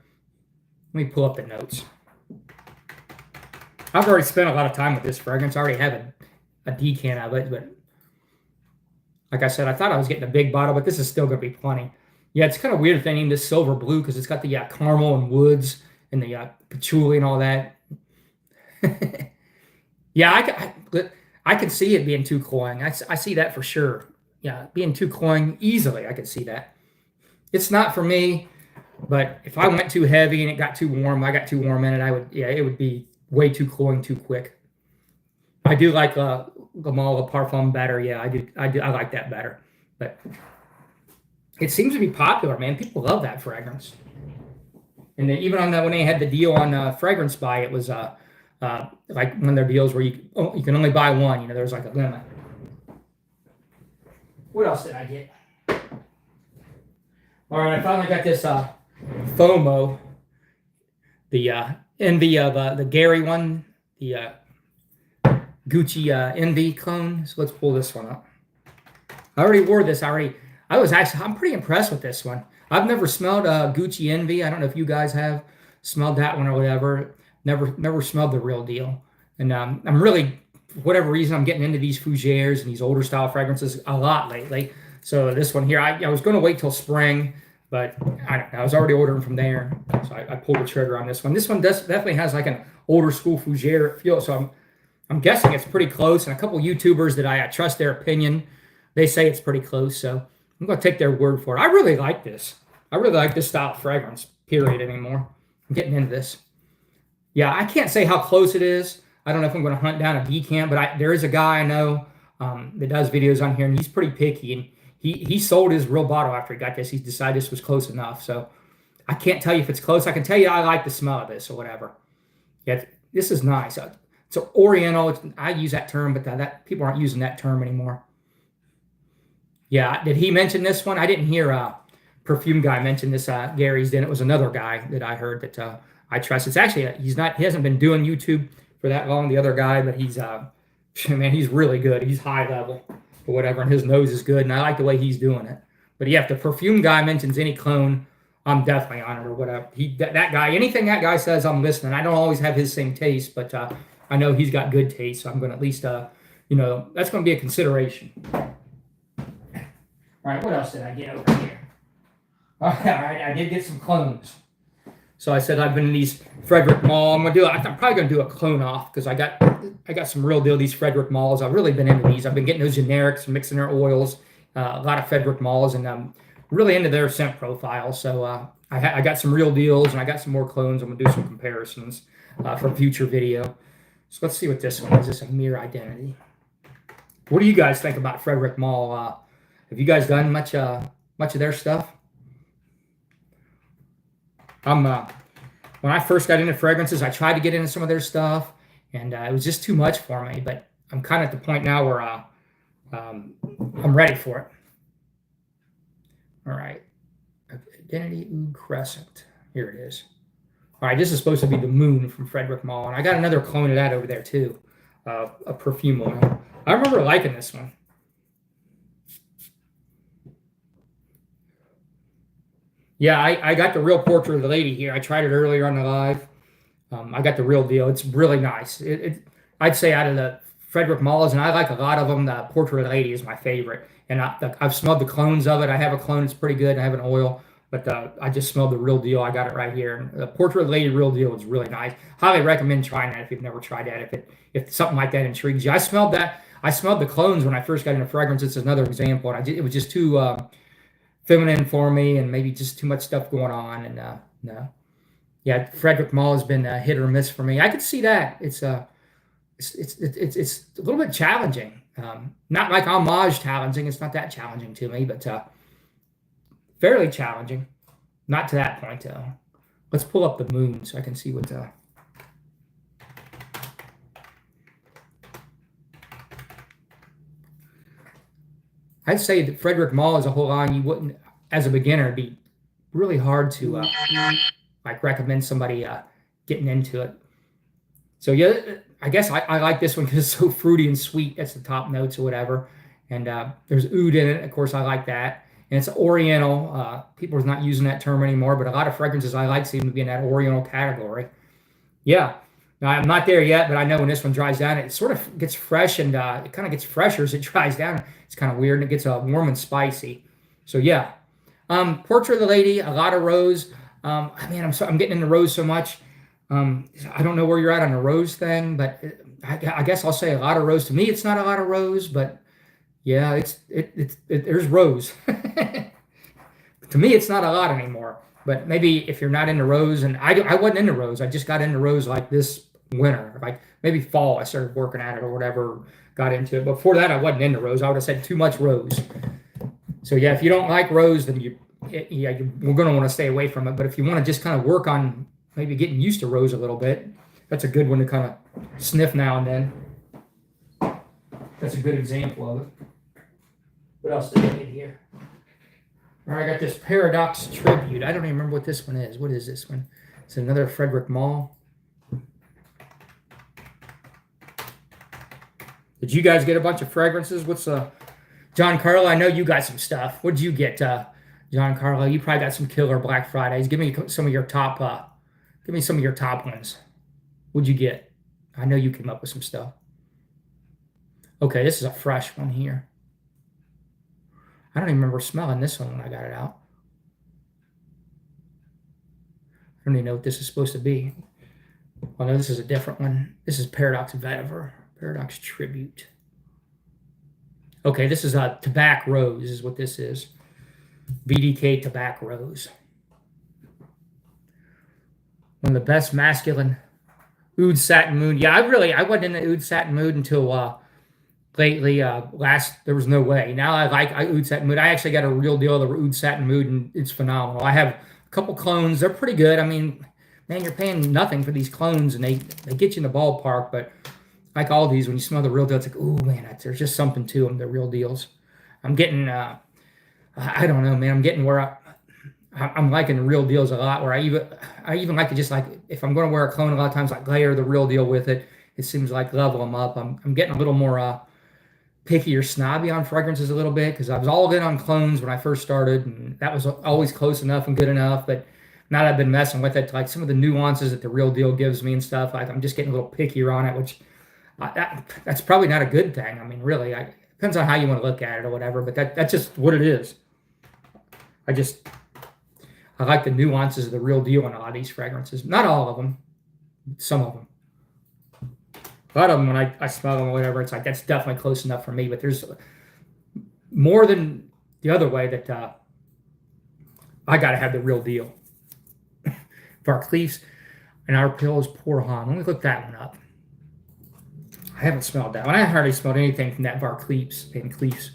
Let me pull up the notes. I've already spent a lot of time with this fragrance. I already have a decant of it, but like I said, I thought I was getting a big bottle, but this is still going to be plenty. Yeah, it's kind of weird if they named this Silver Blue because it's got the caramel and woods and the patchouli and all that. Yeah, I can see it being too cloying. I see that for sure. Yeah, being too cloying easily. I could see that. It's not for me, but if I went too heavy and it got too warm, I got too warm in it, it would be way too cloying too quick. I do like Gamal Parfum better. Yeah, I like that better. But it seems to be popular, man. People love that fragrance. And then even on that, when they had the deal on Fragrance Buy, it was like one of their deals where you can only buy one. You know, there's like a limit. What else did I get? All right, I finally got this FOMO, the Envy of the Gary one, the Gucci Envy clone. So let's pull this one up. I already wore this. I'm pretty impressed with this one. I've never smelled Gucci Envy. I don't know if you guys have smelled that one or whatever. Never smelled the real deal. And I'm really, for whatever reason, I'm getting into these fougères and these older style fragrances a lot lately. So this one here, I was going to wait till spring, but I don't know. I was already ordering from there, so I pulled the trigger on this one. This one definitely has like an older school fougère feel. So I'm guessing it's pretty close. And a couple YouTubers that I trust their opinion, they say it's pretty close. So I'm going to take their word for it. I really like this. I really like this style of fragrance, period, anymore. I'm getting into this. Yeah, I can't say how close it is. I don't know if I'm going to hunt down a decant, but there is a guy I know that does videos on here, and he's pretty picky. And he sold his real bottle after he got this. He decided this was close enough. So I can't tell you if it's close. I can tell you I like the smell of this or whatever. Yeah, this is nice. It's Oriental. I use that term, but that people aren't using that term anymore. Yeah, did he mention this one? I didn't hear perfume guy mention this. Gary's did. It was another guy that I heard that I trust. It's actually he hasn't been doing YouTube for that long. The other guy, but he's man, he's really good. He's high level or whatever, and his nose is good, and I like the way he's doing it. But yeah, if the perfume guy mentions any clone, I'm definitely on it or whatever. That guy, anything that guy says, I'm listening. I don't always have his same taste, but I know he's got good taste, so I'm going to at least that's going to be a consideration. All right, what else did I get over here? All right, I did get some clones. So I said I've been in these Frederick Mall. I'm probably gonna do a clone off because I got some real deal these Frederick Malls. I've really been into these. I've been getting those generics, mixing their oils, a lot of Frederick Malls, and I'm really into their scent profile. So I got some real deals, and I got some more clones. I'm gonna do some comparisons for future video. So let's see what this one is. This is a Mere Identity. What do you guys think about Frederick Mall? Have you guys done much of their stuff? When I first got into fragrances, I tried to get into some of their stuff, and it was just too much for me. But I'm kind of at the point now where I'm ready for it. All right, Identity Oud Crescent. Here it is. All right, this is supposed to be the Moon from Frederick Mall, and I got another clone of that over there too, a perfume oil. I remember liking this one. Yeah, I got the real Portrait of the Lady here. I tried it earlier on the live. I got the real deal. It's really nice. I'd say out of the Frederick Malls, and I like a lot of them, the Portrait of the Lady is my favorite. And I've smelled the clones of it. I have a clone that's pretty good. I have an oil, but I just smelled the real deal. I got it right here. And the Portrait of the Lady real deal is really nice. Highly recommend trying that if you've never tried that. If something like that intrigues you, I smelled that. I smelled the clones when I first got into fragrance. It's another example, and it was just too feminine for me, and maybe just too much stuff going on. And no, yeah, Frederick Mall has been a hit or miss for me. I could see that. It's a little bit challenging. Not like homage challenging. It's not that challenging to me, but fairly challenging. Not to that point though. Let's pull up the moon so I can see what. I'd say that Frederick Mall as a whole line, you wouldn't, as a beginner, it'd be really hard to like recommend somebody getting into it. So yeah, I guess I like this one because it's so fruity and sweet. That's the top notes or whatever. And there's oud in it. Of course, I like that. And it's oriental. People are not using that term anymore, but a lot of fragrances I like seem to be in that oriental category. Yeah. Now, I'm not there yet, but I know when this one dries down, it sort of gets fresh, and it kind of gets fresher as it dries down. It's kind of weird, and it gets warm and spicy. So yeah. Portrait of the Lady, a lot of rose. I mean, I'm getting into rose so much. I don't know where you're at on the rose thing, but I guess I'll say a lot of rose. To me, it's not a lot of rose, but yeah, there's rose. To me, it's not a lot anymore. But maybe if you're not into rose, and I wasn't into rose, I just got into rose like this winter, like maybe fall. I started working at it or whatever, got into it. But before that, I wasn't into rose. I would have said too much rose. So yeah, if you don't like rose, then we're going to want to stay away from it. But if you want to just kind of work on maybe getting used to rose a little bit, that's a good one to kind of sniff now and then. That's a good example of it. What else did I get here? All right, I got this Paradox Tribute. I don't even remember what this one is. What is this one? It's another Frederick Mall. Did you guys get a bunch of fragrances? What's John Carlo? I know you got some stuff. What did you get, John Carlo? You probably got some killer Black Fridays. Give me some of your top. Give me some of your top ones. What'd you get? I know you came up with some stuff. Okay, this is a fresh one here. I don't even remember smelling this one when I got it out. I don't even know what this is supposed to be. Oh no, this is a different one. This is Paradox Vetiver. Paradox Tribute. Okay, this is a Tobacco Rose is what this is. BDK Tobacco Rose. One of the best masculine oud satin mood. Yeah, I wasn't in the oud satin mood until lately. There was no way. Now I like oud satin mood. I actually got a real deal of the oud satin mood, and it's phenomenal. I have a couple clones. They're pretty good. I mean, man, you're paying nothing for these clones, and they get you in the ballpark. But like all these, when you smell the real deal, it's like, oh man, there's just something to them. They're real deals. I'm getting, I don't know, man. I'm getting where I'm liking the real deals a lot. Where I even like to just like if I'm going to wear a clone, a lot of times like layer the real deal with it. It seems like level them up. I'm getting a little more picky or snobby on fragrances a little bit because I was all in on clones when I first started, and that was always close enough and good enough. But now that I've been messing with it, like some of the nuances that the real deal gives me and stuff, like I'm just getting a little pickier on it, which that's probably not a good thing. I mean, really, it depends on how you want to look at it or whatever. But that's just what it is. I like the nuances of the real deal in a lot of these fragrances. Not all of them, some of them. A lot of them, when I smell them or whatever, it's like, that's definitely close enough for me. But there's more than the other way that I got to have the real deal. Van Cleef's and Our Pillows Pour On. Let me look that one up. I haven't smelled that one. I haven't hardly smelled anything from that Van Cleef's.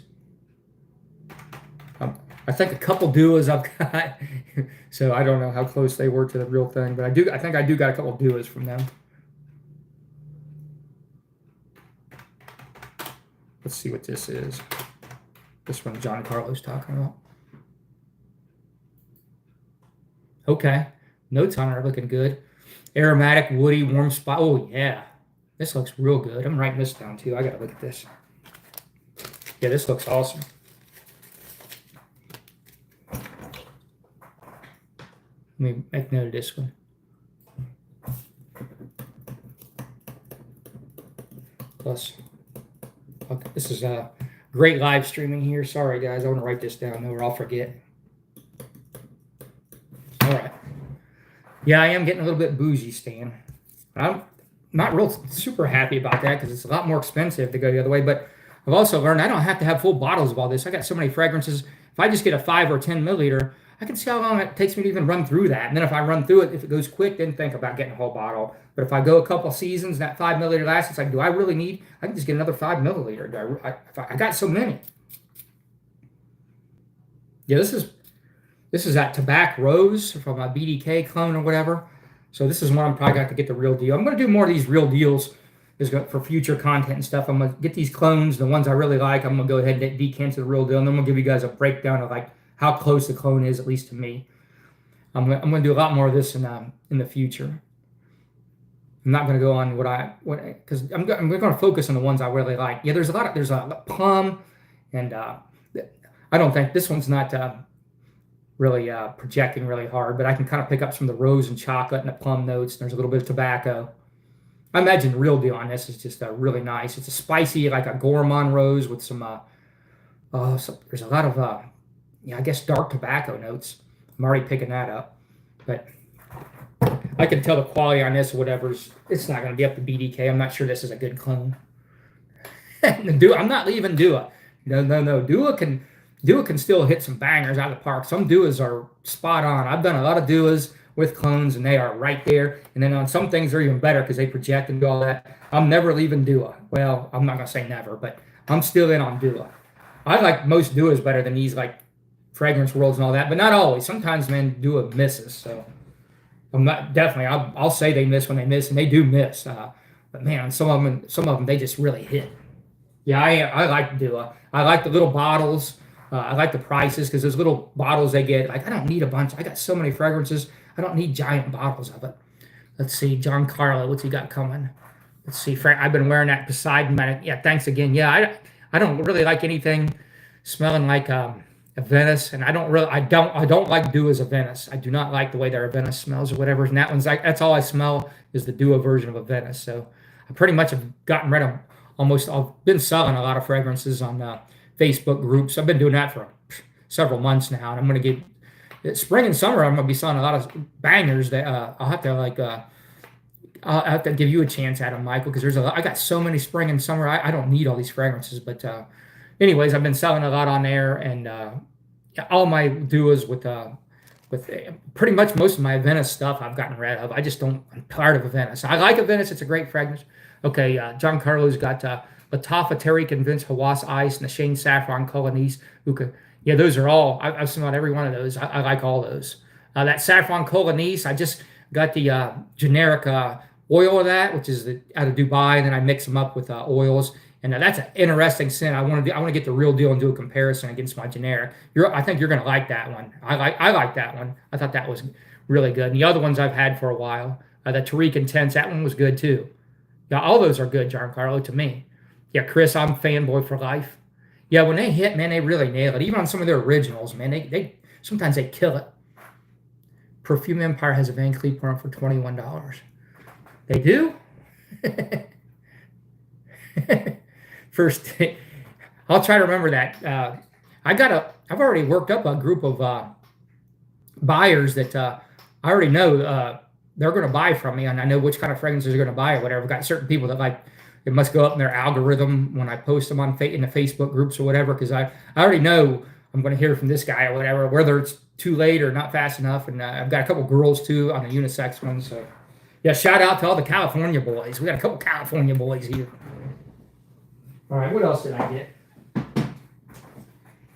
I think a couple duos I've got. So I don't know how close they were to the real thing. But I think I do got a couple duos from them. Let's see what this is. This one John Carlo's talking about. Okay. Notes on it are looking good. Aromatic, woody, warm spot. Oh, yeah. This looks real good. I'm writing this down, too. I got to look at this. Yeah, this looks awesome. Let me make note of this one. Plus, okay, this is great live streaming here. Sorry, guys. I want to write this down or I'll forget. All right. Yeah, I am getting a little bit bougie, Stan. I'm not real super happy about that because it's a lot more expensive to go the other way. But I've also learned I don't have to have full bottles of all this. I got so many fragrances. If I just get a 5 or 10 milliliter, I can see how long it takes me to even run through that. And then if I run through it, if it goes quick, then think about getting a whole bottle. But if I go a couple seasons and that 5 milliliter lasts, it's like, do I really need? I can just get another 5 milliliter. I got so many. Yeah, this is that Tobacco Rose from a BDK clone or whatever. So this is one I'm probably got to get the real deal. I'm going to do more of these real deals for future content and stuff. I'm going to get these clones, the ones I really like. I'm going to go ahead and decant to the real deal, and then I'm going to give you guys a breakdown of like how close the clone is, at least to me. I'm going to do a lot more of this in the future. I'm not going to go on because I'm going to focus on the ones I really like. Yeah, there's a plum, and I don't think this one's not really projecting really hard, but I can kind of pick up some of the rose and chocolate and the plum notes. There's a little bit of tobacco. I imagine the real deal on this is just really nice. It's a spicy, like a gourmand rose with some there's a lot of I guess dark tobacco notes. I'm already picking that up, but I can tell the quality on this or whatever's. It's not going to be up to BDK. I'm not sure this is a good clone. I'm not leaving Dua. No. Dua can still hit some bangers out of the park. Some Duas are spot on. I've done a lot of Duas with clones, and they are right there. And then on some things, they're even better because they project and do all that. I'm never leaving Dua. Well, I'm not going to say never, but I'm still in on Dua. I like most Duas better than these like fragrance worlds and all that, but not always. Sometimes, man, Dua misses. So I'm not definitely. I'll say they miss when they miss, and they do miss. But man, some of them, they just really hit. Yeah, I like Dua. I like the little bottles. I like the prices because those little bottles they get. Like I don't need a bunch. I got so many fragrances. I don't need giant bottles of it. Let's see, Giancarlo, what's he got coming? Let's see, Frank. I've been wearing that Poseidon. Yeah, thanks again. Yeah, I don't really like anything smelling like a Venice, and I don't like Dua's a Venice. I do not like the way their Venice smells or whatever. And that one's like that's all I smell is the Dua version of a Venice. So I pretty much have gotten rid of almost. I've been selling a lot of fragrances on Facebook groups. I've been doing that for several months now, and I'm going to get spring and summer. I'm going to be selling a lot of bangers that I'll have to give you a chance at them, Michael, because I got so many spring and summer. I don't need all these fragrances, but anyways, I've been selling a lot on there, and all my Duas with pretty much most of my Venice stuff I've gotten rid of. I'm tired of a Venice. I like a Venice. It's a great fragrance. Okay, Giancarlo's got Latafa Tariq and Vince Hawass Ice and the Shane Saffron Colonise. Yeah, those are all. I've smelled every one of those. I like all those. That Saffron Colonise, I just got the generic oil of that, which is out of Dubai, and then I mix them up with oils. And that's an interesting scent. I want to get the real deal and do a comparison against my generic. I think you're going to like that one. I like that one. I thought that was really good. And the other ones I've had for a while, the Tariq Intense, that one was good too. Yeah, all those are good, Giancarlo, to me. Yeah, Chris, I'm fanboy for life. Yeah, when they hit, man, they really nail it. Even on some of their originals, man, they sometimes they kill it. Perfume Empire has a Van Cleef one for $21. They do? First, I'll try to remember that. I've already worked up a group of buyers that I already know they're going to buy from me, and I know which kind of fragrances they're going to buy or whatever. I've got certain people that like. It must go up in their algorithm when I post them in the Facebook groups or whatever, because I already know I'm going to hear from this guy or whatever, whether it's too late or not fast enough. And I've got a couple girls too on the unisex one. So yeah, shout out to all the California boys. We got a couple California boys here. All right, what else did I get?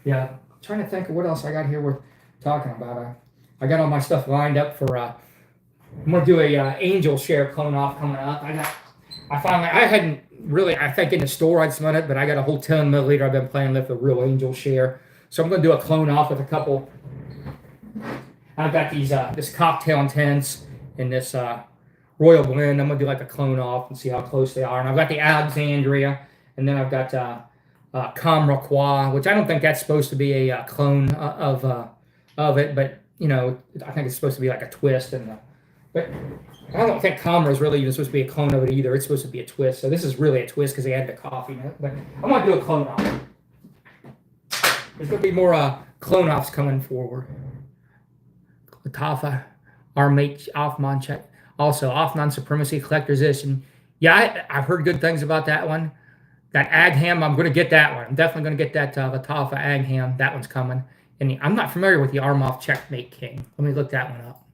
Yeah, I'm trying to think of what else I got here worth talking about. I got all my stuff lined up for. I'm going to do a Angel Share clone off coming up. I hadn't really, I think in the store I'd smell it, but I got a whole 10 milliliter I've been playing with, a real Angel Share. So I'm going to do a clone off with a couple. I've got these, this Cocktail Intense and this Royal Blend. I'm going to do like a clone off and see how close they are. And I've got the Alexandria, and then I've got Camraqua, which I don't think that's supposed to be a clone of it, but you know, I think it's supposed to be like a twist, but I don't think Commer is really even supposed to be a clone of it either. It's supposed to be a twist. So this is really a twist because they added the coffee in it. But I'm going to do a clone off. There's going to be more clone offs coming forward. Latafa, our mate Offman check. Also, Offman Supremacy Collector's Edition. Yeah, I've heard good things about that one. That Agham, I'm going to get that one. I'm definitely going to get that Latafa Agham. That one's coming. And I'm not familiar with the Armoff Checkmate King. Let me look that one up.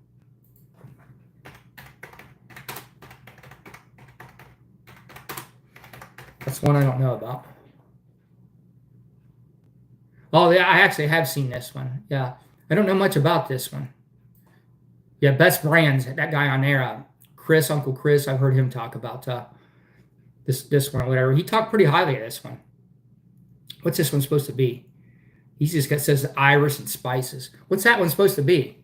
That's one I don't know about. Oh, yeah, I actually have seen this one. Yeah, I don't know much about this one. Yeah, Best Brands, that guy on there, Chris, Uncle Chris, I've heard him talk about this one or whatever. He talked pretty highly of this one. What's this one supposed to be? He just says iris and spices. What's that one supposed to be?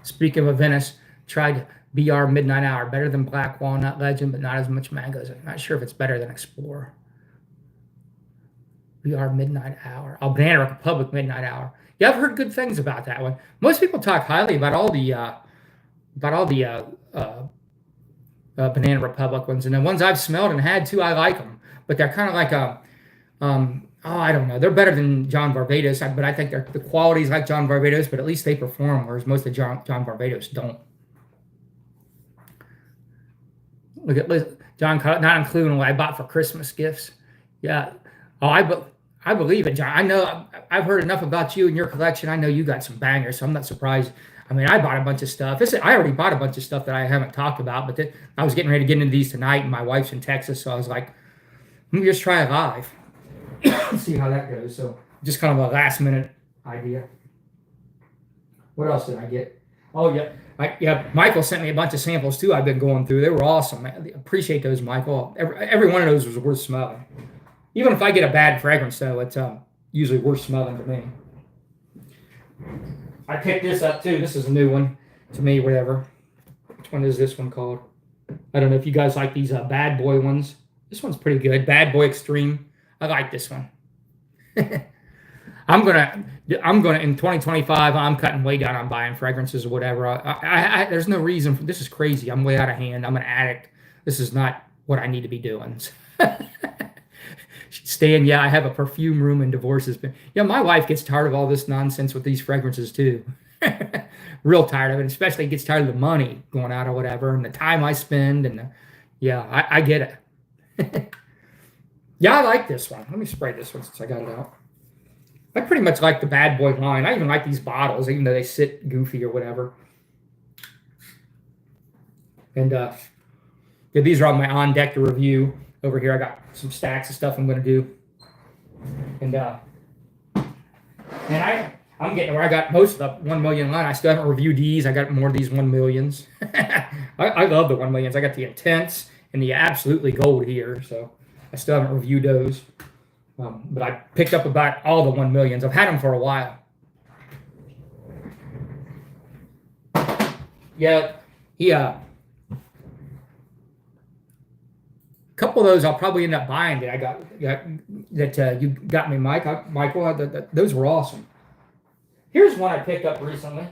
Speaking of Venice, tried BR Midnight Hour. Better than Black Walnut Legend, but not as much mangoes. I'm not sure if it's better than Explorer. BR Midnight Hour. Oh, Banana Republic Midnight Hour. Yeah, I've heard good things about that one. Most people talk highly about all the Banana Republic ones, and the ones I've smelled and had too, I like them. But they're kind of like I don't know. They're better than John Barbados, but I think the quality's like John Barbados, but at least they perform, whereas most of John Barbados don't. Look at John, not including what I bought for Christmas gifts. Yeah. Oh, I believe it, John. I know I've heard enough about you and your collection. I know you got some bangers, so I'm not surprised. I mean, I bought a bunch of stuff. I already bought a bunch of stuff that I haven't talked about, but I was getting ready to get into these tonight, and my wife's in Texas, so I was like, let me just try it live. See how that goes. So just kind of a last minute idea. What else did I get? Oh yeah, Michael sent me a bunch of samples too. I've been going through. They were awesome. I appreciate those, Michael. Every one of those was worth smelling. Even if I get a bad fragrance, though, it's usually worth smelling to me. I picked this up too. This is a new one to me. Whatever. Which one is this one called? I don't know if you guys like these bad boy ones. This one's pretty good. Bad Boy Extreme. I like this one. I'm gonna in 2025. I'm cutting way down on buying fragrances or whatever. There's no reason for this. Is crazy. I'm way out of hand. I'm an addict. This is not what I need to be doing. Stan, yeah, I have a perfume room and divorces. But yeah, my wife gets tired of all this nonsense with these fragrances too. Real tired of it. Especially gets tired of the money going out or whatever, and the time I spend. And I get it. Yeah, I like this one. Let me spray this one since I got it out. I pretty much like the Bad Boy line. I even like these bottles, even though they sit goofy or whatever. And yeah, these are on my on deck to review. Over here, I got some stacks of stuff I'm going to do. And I'm getting where I got most of the 1 million line. I still haven't reviewed these. I got more of these 1 millions. I love the 1 millions. I got the Intense and the Absolutely Gold here, so I still haven't reviewed those. But I picked up about all the 1 millions. I've had them for a while. Yeah, a couple of those I'll probably end up buying that I got that you got me, Michael. Those were awesome. Here's one I picked up recently.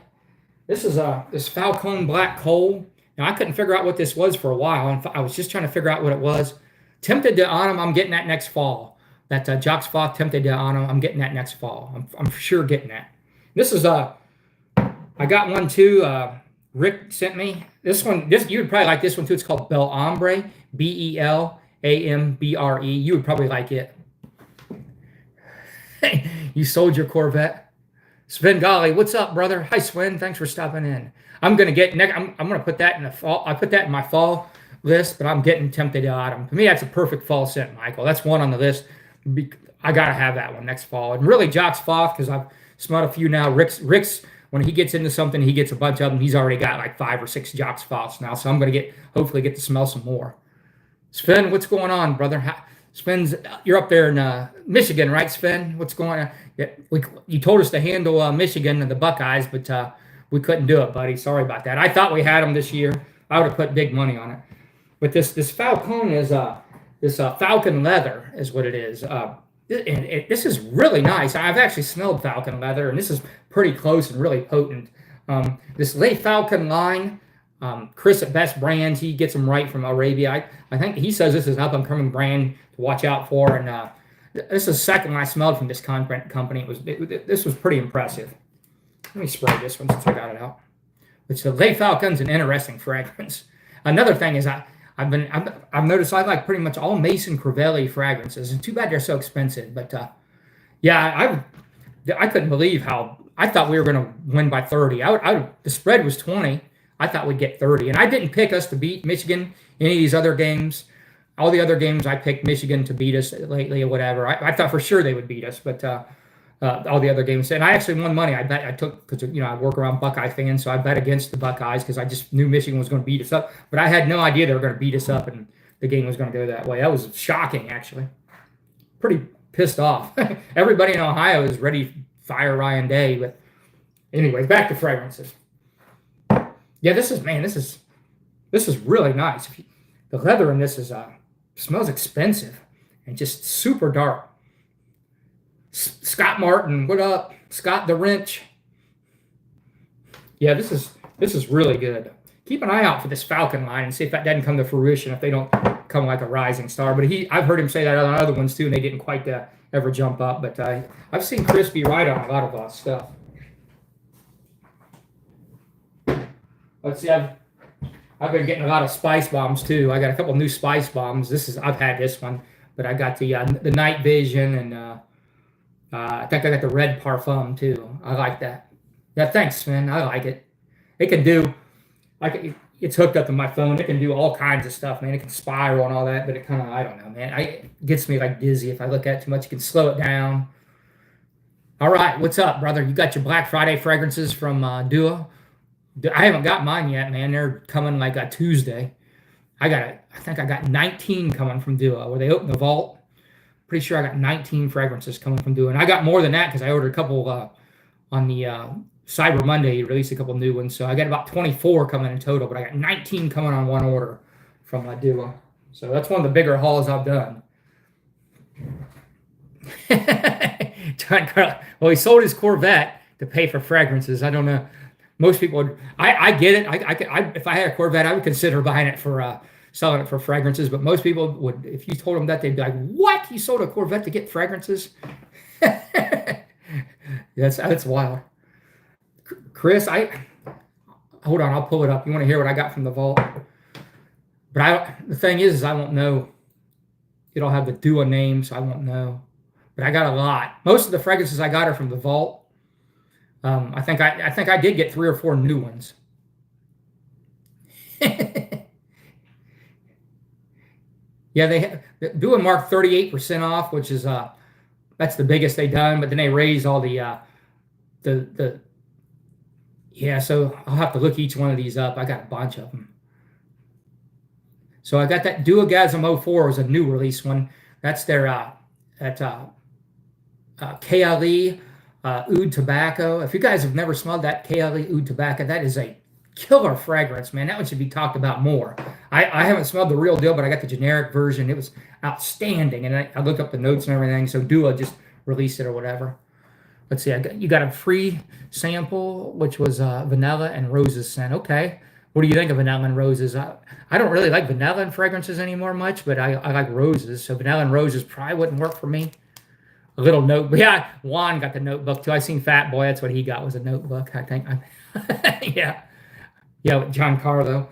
This is this Falcone Black Coal. Now I couldn't figure out what this was for a while, and I was just trying to figure out what it was. Tempted to Autumn, I'm getting that next fall. That Jacques Fock Tempted to Autumn, I'm getting that next fall. I'm for sure getting that. This is I got one too. Rick sent me this one. You would probably like this one too. It's called Bel Ombre, Belambre. You would probably like it. You sold your Corvette. Sven Golly, what's up, brother? Hi, Sven. Thanks for stopping in. I'm gonna get I'm gonna put that in the fall. I put that in my fall list, but I'm getting Tempted to Autumn. To me, that's a perfect fall scent, Michael. That's one on the list. I gotta have that one next fall. And really, Jacques Foff, because I've smelled a few now. Rick's when he gets into something, he gets a bunch of them. He's already got like 5 or 6 Jacques Foffs now, so I'm gonna hopefully get to smell some more. Sven, what's going on, brother? You're up there in Michigan, right, Sven? What's going on? Yeah, you told us to handle Michigan and the Buckeyes, but we couldn't do it, buddy. Sorry about that. I thought we had them this year. I would have put big money on it. But this Falcone is this Falcon leather is what it is. This is really nice. I've actually smelled Falcon leather, and this is pretty close and really potent. This Lay Falcon line, Chris at Best Brands, he gets them right from Arabia. I think he says this is an up-and-coming brand to watch out for, and this is the second one I smelled from this company. This was pretty impressive. Let me spray this one since I got it out. Which the Lay Falcon's an interesting fragrance. Another thing is I've noticed I like pretty much all Mason Crivelli fragrances. And too bad they're so expensive. But yeah, I couldn't believe how I thought we were going to win by 30. The spread was 20. I thought we'd get 30, and I didn't pick us to beat Michigan in any of these other games. All the other games I picked Michigan to beat us lately or whatever. I thought for sure they would beat us, but all the other games. And I actually won money. I took, because I work around Buckeye fans, so I bet against the Buckeyes because I just knew Michigan was going to beat us up. But I had no idea they were going to beat us up and the game was going to go that way. That was shocking, actually. Pretty pissed off. Everybody in Ohio is ready to fire Ryan Day. But anyway, back to fragrances. Yeah, this is really nice. The leather in this smells expensive and just super dark. Scott Martin, what up? Scott the Wrench. Yeah, this is really good. Keep an eye out for this Falcon line and see if that doesn't come to fruition, if they don't come like a rising star. But I've heard him say that on other ones too, and they didn't quite ever jump up. But I've seen Chris be right on a lot of stuff. Let's see, I've been getting a lot of spice bombs too. I got a couple new spice bombs. I've had this one, but I got the Night Vision, and I think I got the Red Parfum too. I like that. Yeah, thanks, man. I like it. It can do, it's hooked up to my phone. It can do all kinds of stuff, man. It can spiral and all that, but it kind of, I don't know, man. It gets me like dizzy if I look at it too much. You can slow it down. All right, what's up, brother? You got your Black Friday fragrances from Duo? I haven't got mine yet, man. They're coming like a Tuesday. I think I got 19 coming from Duo, where they open the vault. Pretty sure I got 19 fragrances coming from Duo. And I got more than that because I ordered a couple on the Cyber Monday. He released a couple new ones. So I got about 24 coming in total, but I got 19 coming on one order from my Duo. So that's one of the bigger hauls I've done. Well, he sold his Corvette to pay for fragrances. I don't know. Most people would. I get it. If I had a Corvette, I would consider buying it for selling it for fragrances. But most people would, if you told them that, they'd be like, "What? You sold a Corvette to get fragrances?" That's wild. Chris, hold on. I'll pull it up. You want to hear what I got from the vault? But the thing is I won't know. It'll have the Duo name, so I won't know. But I got a lot. Most of the fragrances I got are from the vault. I think I did get 3 or 4 new ones. Yeah, they Duo marked 38% off, which is that's the biggest they done. But then they raised all the yeah. So I'll have to look each one of these up. I got a bunch of them. So I got that Duogasm 04 was a new release one. That's their KLE. Oud Tobacco. If you guys have never smelled that KLE Oud Tobacco, that is a killer fragrance, man. That one should be talked about more. I haven't smelled the real deal, but I got the generic version. It was outstanding, and I looked up the notes and everything. So Duo just released it or whatever. Let's see. You got a free sample, which was vanilla and roses scent. Okay. What do you think of vanilla and roses? I don't really like vanilla and fragrances anymore much, but I like roses. So vanilla and roses probably wouldn't work for me. A little notebook. Yeah, Juan got the notebook too. I seen Fat Boy. That's what he got, was a notebook, I think. Yeah, with Giancarlo.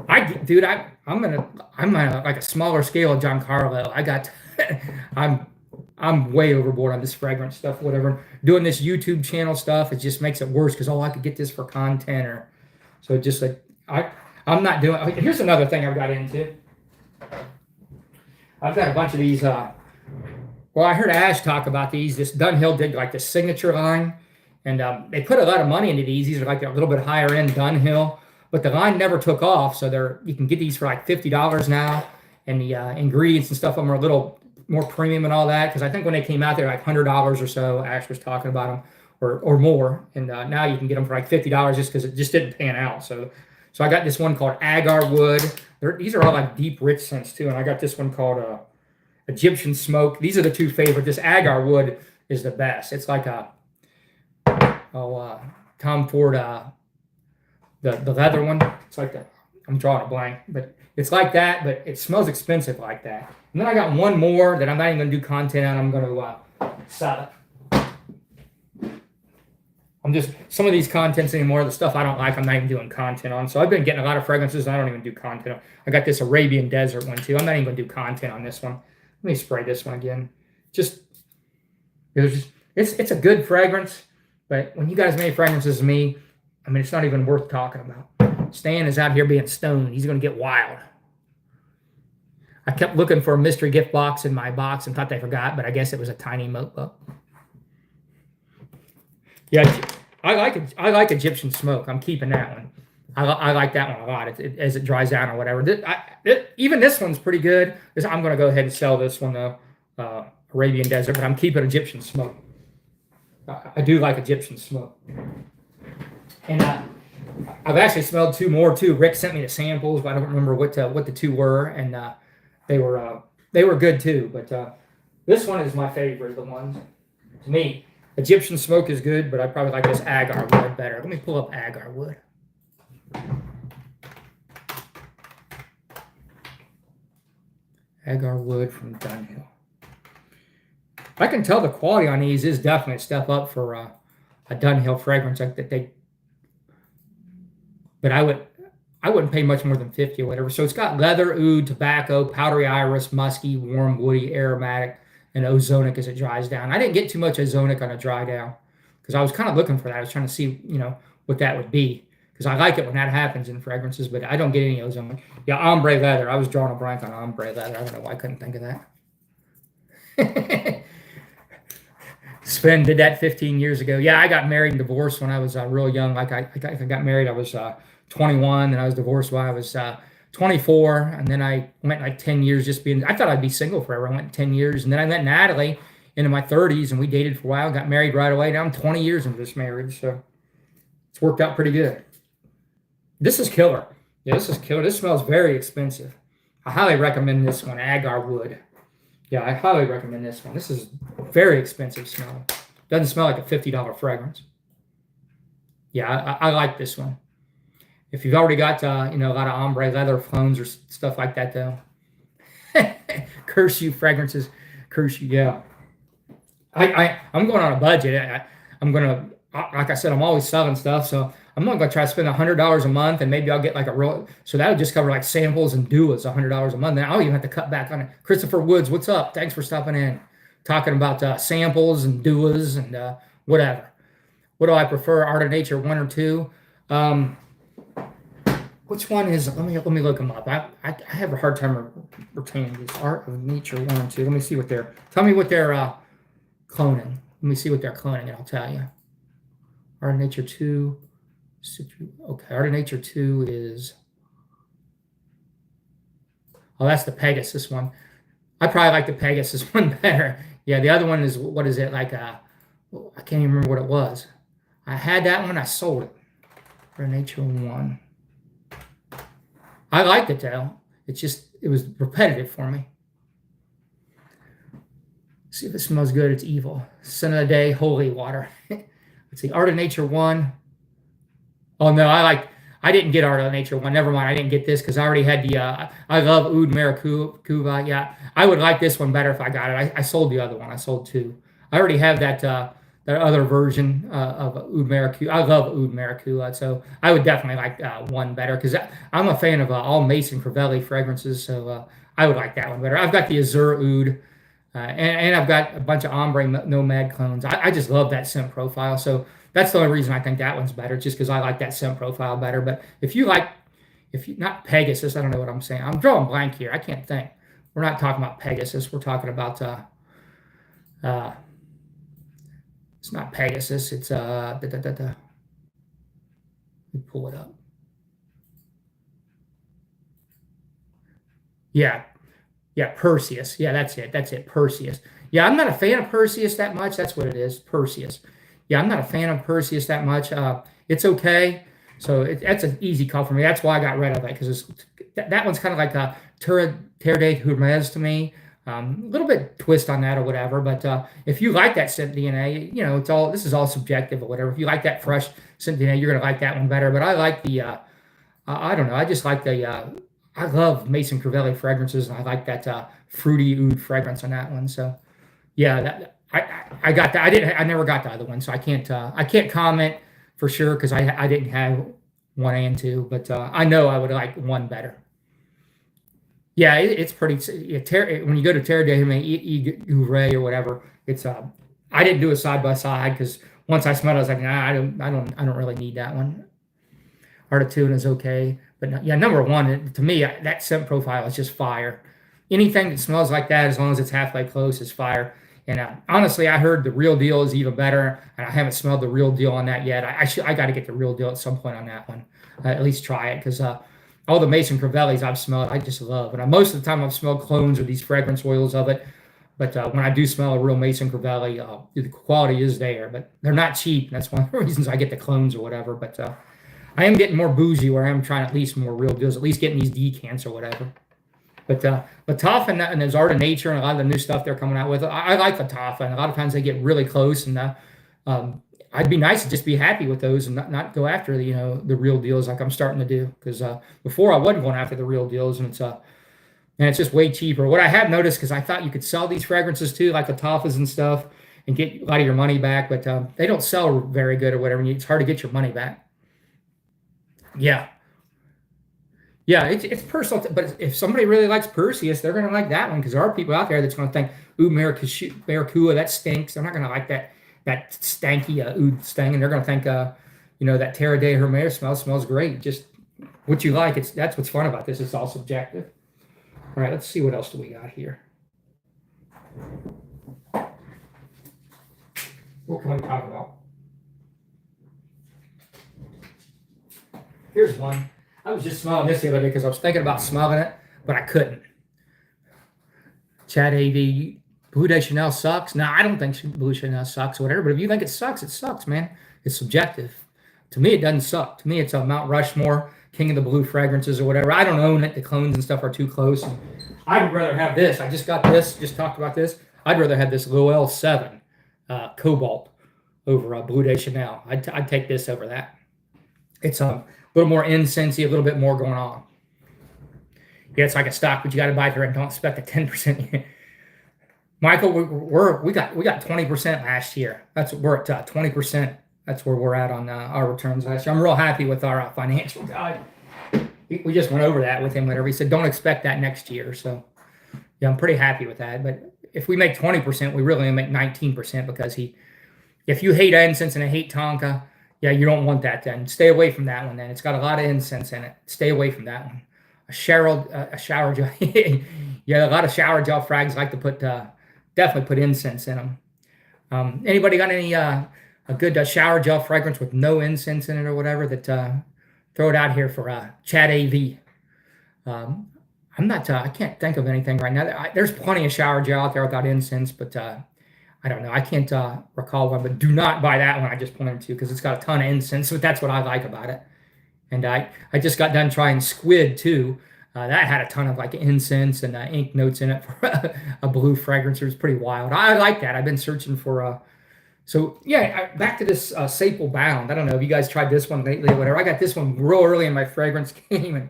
I'm on like a smaller scale of Giancarlo. I'm way overboard on this fragrance stuff. Whatever. Doing this YouTube channel stuff, it just makes it worse because I could get this for content or so. Just like I'm not doing. Here's another thing I've got into. I've got a bunch of these. Well, I heard Ash talk about these. This Dunhill did like the signature line, and they put a lot of money into these. These are like a little bit higher end Dunhill, but the line never took off. So you can get these for like $50 now, and the ingredients and stuff of them are a little more premium and all that. Because I think when they came out, they're like $100 or so. Ash was talking about them, or more, and now you can get them for like $50 just because it just didn't pan out. So I got this one called Agar Wood. These are all like deep, rich scents too, and I got this one called Egyptian smoke. These are the two favorite. This agar wood is the best. It's like a Tom Ford the leather one. It's like that. I'm drawing a blank, but it's like that, but it smells expensive like that. And then I got one more that I'm not even going to do content on. I'm going to sell it. Some of these contents anymore, the stuff I don't like, I'm not even doing content on. So I've been getting a lot of fragrances and I don't even do content on. I got this Arabian Desert one too. I'm not even going to do content on this one. Let me spray this one again. It's a good fragrance, but when you got as many fragrances as me, I mean, it's not even worth talking about. Stan is out here being stoned. He's going to get wild. I kept looking for a mystery gift box in my box and thought they forgot, but I guess it was a tiny notebook. Yeah, I like Egyptian smoke. I'm keeping that one. I like that one a lot as it dries down or whatever. Even this one's pretty good. I'm going to go ahead and sell this one though, Arabian Desert, but I'm keeping Egyptian smoke. I do like Egyptian smoke. And I've actually smelled two more too. Rick sent me the samples, but I don't remember what the two were, and they were good too. But this one is my favorite of the ones. To me, Egyptian smoke is good, but I probably like this agar wood better. Let me pull up agar wood. Agar wood from Dunhill. I can tell the quality on these is definitely a step up for a Dunhill fragrance like that they. But I wouldn't pay much more than 50 or whatever. So it's got leather, oud, tobacco, powdery iris, musky, warm, woody, aromatic, and ozonic as it dries down. I didn't get too much ozonic on a dry down because I was kind of looking for that. I was trying to see, what that would be because I like it when that happens in fragrances, but I don't get any ozonic. Yeah, ombre leather. I was drawing a blank on ombre leather. I don't know why I couldn't think of that. Sven did that 15 years ago. Yeah, I got married and divorced when I was real young. Like I got married, I was 21, and I was divorced when I was 24, and then I went like 10 years I thought I'd be single forever. I went 10 years, and then I met Natalie into my 30s, and we dated for a while, got married right away. Now I'm 20 years into this marriage, so it's worked out pretty good. This is killer. Yeah, this is killer. This smells very expensive. I highly recommend this one, agar wood. Yeah, I highly recommend this one. This is very expensive smell. Doesn't smell like a $50 fragrance. Yeah, I like this one. If you've already got a lot of ombre leather clones or stuff like that, though, curse you fragrances, curse you. Yeah, I'm going on a budget. I'm gonna, like I said, I'm always selling stuff, so I'm not gonna try to spend $100 a month, and maybe I'll get like a real. So that would just cover like samples and duos, $100 a month. Then I'll even have to cut back on it. Christopher Woods, what's up? Thanks for stopping in, talking about samples and duos and whatever. What do I prefer, Art of Nature 1 or 2? Which one is? Let me look them up. I have a hard time retaining these. Art of Nature 1 and 2. Let me see what they're. Tell me what they're cloning. Let me see what they're cloning, and I'll tell you. Art of Nature 2. Okay, Art of Nature 2 is. Oh, that's the Pegasus one. I probably like the Pegasus one better. Yeah, the other one is, what is it? Like I can't even remember what it was. I had that one. I sold it. Art of Nature 1. I liked it though. It was repetitive for me. See if it smells good. It's evil. Scent of the day, holy water. Let's see. Art of Nature 1. Oh no, I didn't get Art of Nature 1. Never mind. I didn't get this because I already had the I love Oud Maracuva. Yeah. I would like this one better if I got it. I sold the other one. I sold 2. I already have that other version of Oud Maracuva. I love Oud Maracuva, so I would definitely like 1 better because I'm a fan of all Mason Crivelli fragrances, so I would like that one better. I've got the Azure Oud, and I've got a bunch of Ombre Nomad clones. I just love that scent profile, so that's the only reason I think that one's better, just because I like that scent profile better. But if you not Pegasus, I don't know what I'm saying. I'm drawing blank here. I can't think. We're not talking about Pegasus. We're talking about it's not Pegasus. It's Let me pull it up. Yeah, Perseus. Yeah, that's it. Perseus. Yeah, I'm not a fan of Perseus that much. That's what it is, Perseus. Yeah, I'm not a fan of Perseus that much. It's okay. So that's an easy call for me. That's why I got rid of it, because that one's kind of like a Terre de Hermes to me. A little bit twist on that or whatever. But if you like that scent DNA, you know, this is all subjective or whatever. If you like that fresh scent DNA, you're gonna like that one better. But I like the I don't know. I just like the I love Mason Crivelli fragrances, and I like that fruity oud fragrance on that one. So yeah, I got that. I never got the other one, so I can't comment for sure because I didn't have 1 and 2, but I know I would like 1 better. Yeah, it's pretty. When you go to Terre de Ouvray or whatever, it's I didn't do a side by side because once I smelled it, I was like, nah, I don't really need that one. Artitune is okay, but yeah, number one to me, that scent profile is just fire. Anything that smells like that, as long as it's halfway close, is fire. And honestly, I heard the real deal is even better, and I haven't smelled the real deal on that yet. I got to get the real deal at some point on that one. At least try it because all the Mason Crivellis I've smelled, I just love. And most of the time I've smelled clones or these fragrance oils of it. But when I do smell a real Mason Crivelli, the quality is there. But they're not cheap. That's one of the reasons I get the clones or whatever. But I am getting more bougie where I'm trying at least more real deals, at least getting these decants or whatever. But Lataf and there's Art of Nature and a lot of the new stuff they're coming out with. I like Lataf, and a lot of times they get really close. And I'd be nice to just be happy with those and not go after the real deals like I'm starting to do. Because before I wasn't going after the real deals, and it's just way cheaper. What I have noticed, because I thought you could sell these fragrances too, like Latafas and stuff, and get a lot of your money back, but they don't sell very good or whatever. And it's hard to get your money back. Yeah. Yeah, it's personal, but if somebody really likes Perseus, they're going to like that one because there are people out there that's going to think, ooh, Maracuja, that stinks. I'm not going to like that stanky oud sting, and they're going to think, that Terre de Hermes smells great. Just what you like. That's what's fun about this. It's all subjective. All right, let's see what else do we got here. What can we talk about? Here's one. I was just smelling this the other day because I was thinking about smelling it, but I couldn't. Chad AV, Bleu de Chanel sucks. No, I don't think Bleu de Chanel sucks or whatever, but if you think it sucks, man. It's subjective. To me, it doesn't suck. To me, it's a Mount Rushmore, King of the Blue fragrances or whatever. I don't own it. The clones and stuff are too close. And I would rather have this. I just got this, just talked about this. I'd rather have this Loel 7 Cobalt over Bleu de Chanel. I'd take this over that. It's a little more incensey, a little bit more going on. Yeah, it's like a stock, but you got to buy it and don't expect a 10%. Michael, we got 20% last year. We're at 20%. That's where we're at on our returns last year. I'm real happy with our financial guide. We just went over that with him. Whatever he said, don't expect that next year. So yeah, I'm pretty happy with that. But if we make 20%, we really only make 19% because if you hate incense and I hate Tonka. Yeah, you don't want that then. Stay away from that one then. It's got a lot of incense in it. Stay away from that one. A shower gel. Yeah, a lot of shower gel frags like to definitely put incense in them. Anybody got any a good shower gel fragrance with no incense in it or whatever that throw it out here for Chad AV. I can't think of anything right now. There's plenty of shower gel out there without incense, but I don't know. I can't recall one, but do not buy that one I just pointed to because it's got a ton of incense, but that's what I like about it. And I just got done trying Squid too. That had a ton of like incense and ink notes in it for a blue fragrance. It was pretty wild. I like that. I've been searching for so yeah, back to this Sapel Bound. I don't know if you guys tried this one lately or whatever. I got this one real early in my fragrance game, and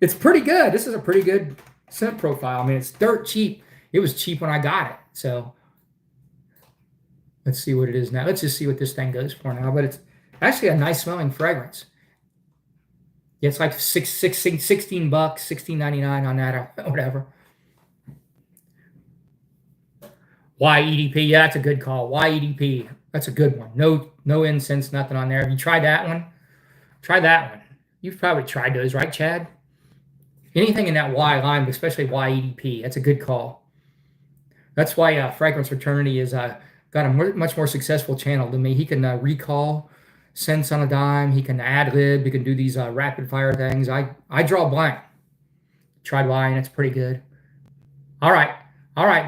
it's pretty good. This is a pretty good scent profile. I mean, it's dirt cheap. It was cheap when I got it, so. Let's see what it is now. Let's just see what this thing goes for now. But it's actually a nice smelling fragrance. Yeah, it's like $16, $16.99 on that or whatever. YEDP, yeah, that's a good call. YEDP, that's a good one. No incense, nothing on there. Have you tried that one? Try that one. You've probably tried those, right, Chad? Anything in that Y line, especially YEDP, that's a good call. That's why Fragrance Fraternity is got a much more successful channel than me. He can recall scents on a dime. He can ad lib. He can do these rapid fire things. I draw blank. Tried Y, and it's pretty good. All right,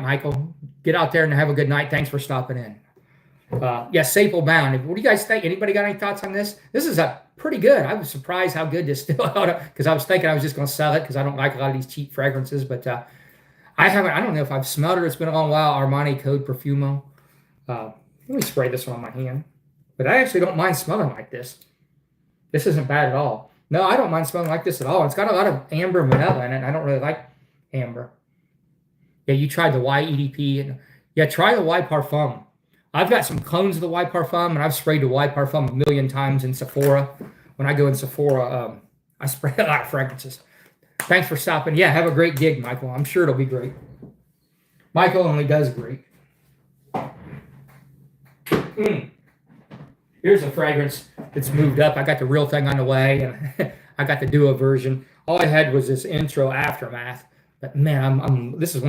Michael. Get out there and have a good night. Thanks for stopping in. Yeah, Sapel Bound. What do you guys think? Anybody got any thoughts on this? This is a pretty good. I was surprised how good this still out because I was thinking I was just going to sell it because I don't like a lot of these cheap fragrances, but I haven't. I don't know if I've smelled it. It's been a long while. Armani Code Profumo. Let me spray this one on my hand. But I actually don't mind smelling like this. This isn't bad at all. No, I don't mind smelling like this at all. It's got a lot of amber and vanilla in it. I don't really like amber. Yeah, you tried the Y EDP. And yeah, try the Y Parfum. I've got some clones of the Y Parfum, and I've sprayed the Y Parfum a million times in Sephora. When I go in Sephora, I spray a lot of fragrances. Thanks for stopping. Yeah, have a great gig, Michael. I'm sure it'll be great. Michael only does great. Here's a fragrance that's moved up. I got the real thing on the way, and I got the duo version. All I had was this intro aftermath. But man, this is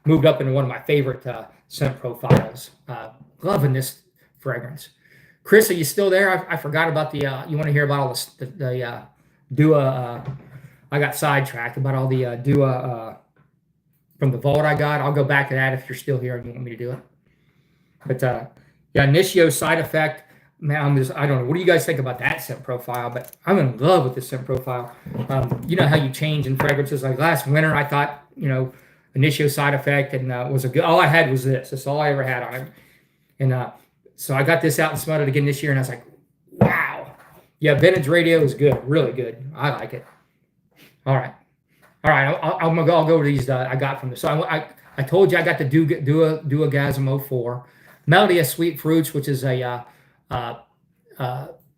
moved up into one of my favorite scent profiles. Loving this fragrance. Chris, are you still there? I forgot about the. You want to hear about all the Dua? I got sidetracked about all the Dua from the vault I got. I'll go back to that if you're still here and you want me to do it. But yeah, Initio side effect. Man, I don't know. What do you guys think about that scent profile? But I'm in love with this scent profile. You know how you change in fragrances. Like last winter, I thought, Initio side effect and was a good. All I had was this. That's all I ever had on it. And so I got this out and smelled it again this year, and I was like, wow. Yeah, Vintage Radio is good, really good. I like it. All right. I'll go over these I got from this. So I told you I got the Duogasm 04, Melody of Sweet Fruits, which is a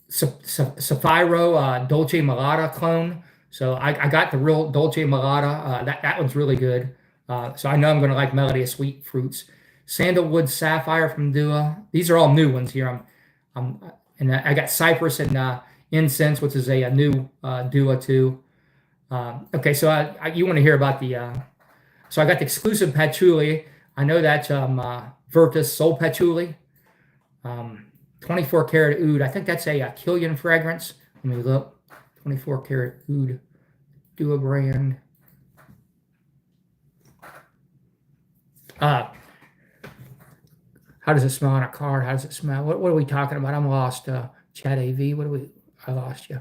Sapphiro Dolce Malata clone. So I got the real Dolce Malata. That one's really good. So I know I'm going to like Melody of Sweet Fruits. Sandalwood Sapphire from Dua. These are all new ones here. And I got Cypress and Incense, which is a new Dua too. Okay, so you want to hear about the. So I got the exclusive patchouli. I know that's Virtus Soul Patchouli. 24 karat oud. I think that's a Killian fragrance. Let me look. 24 karat oud. Dua brand. How does it smell on a card? How does it smell? What are we talking about? I'm lost. Chat AV. I lost you.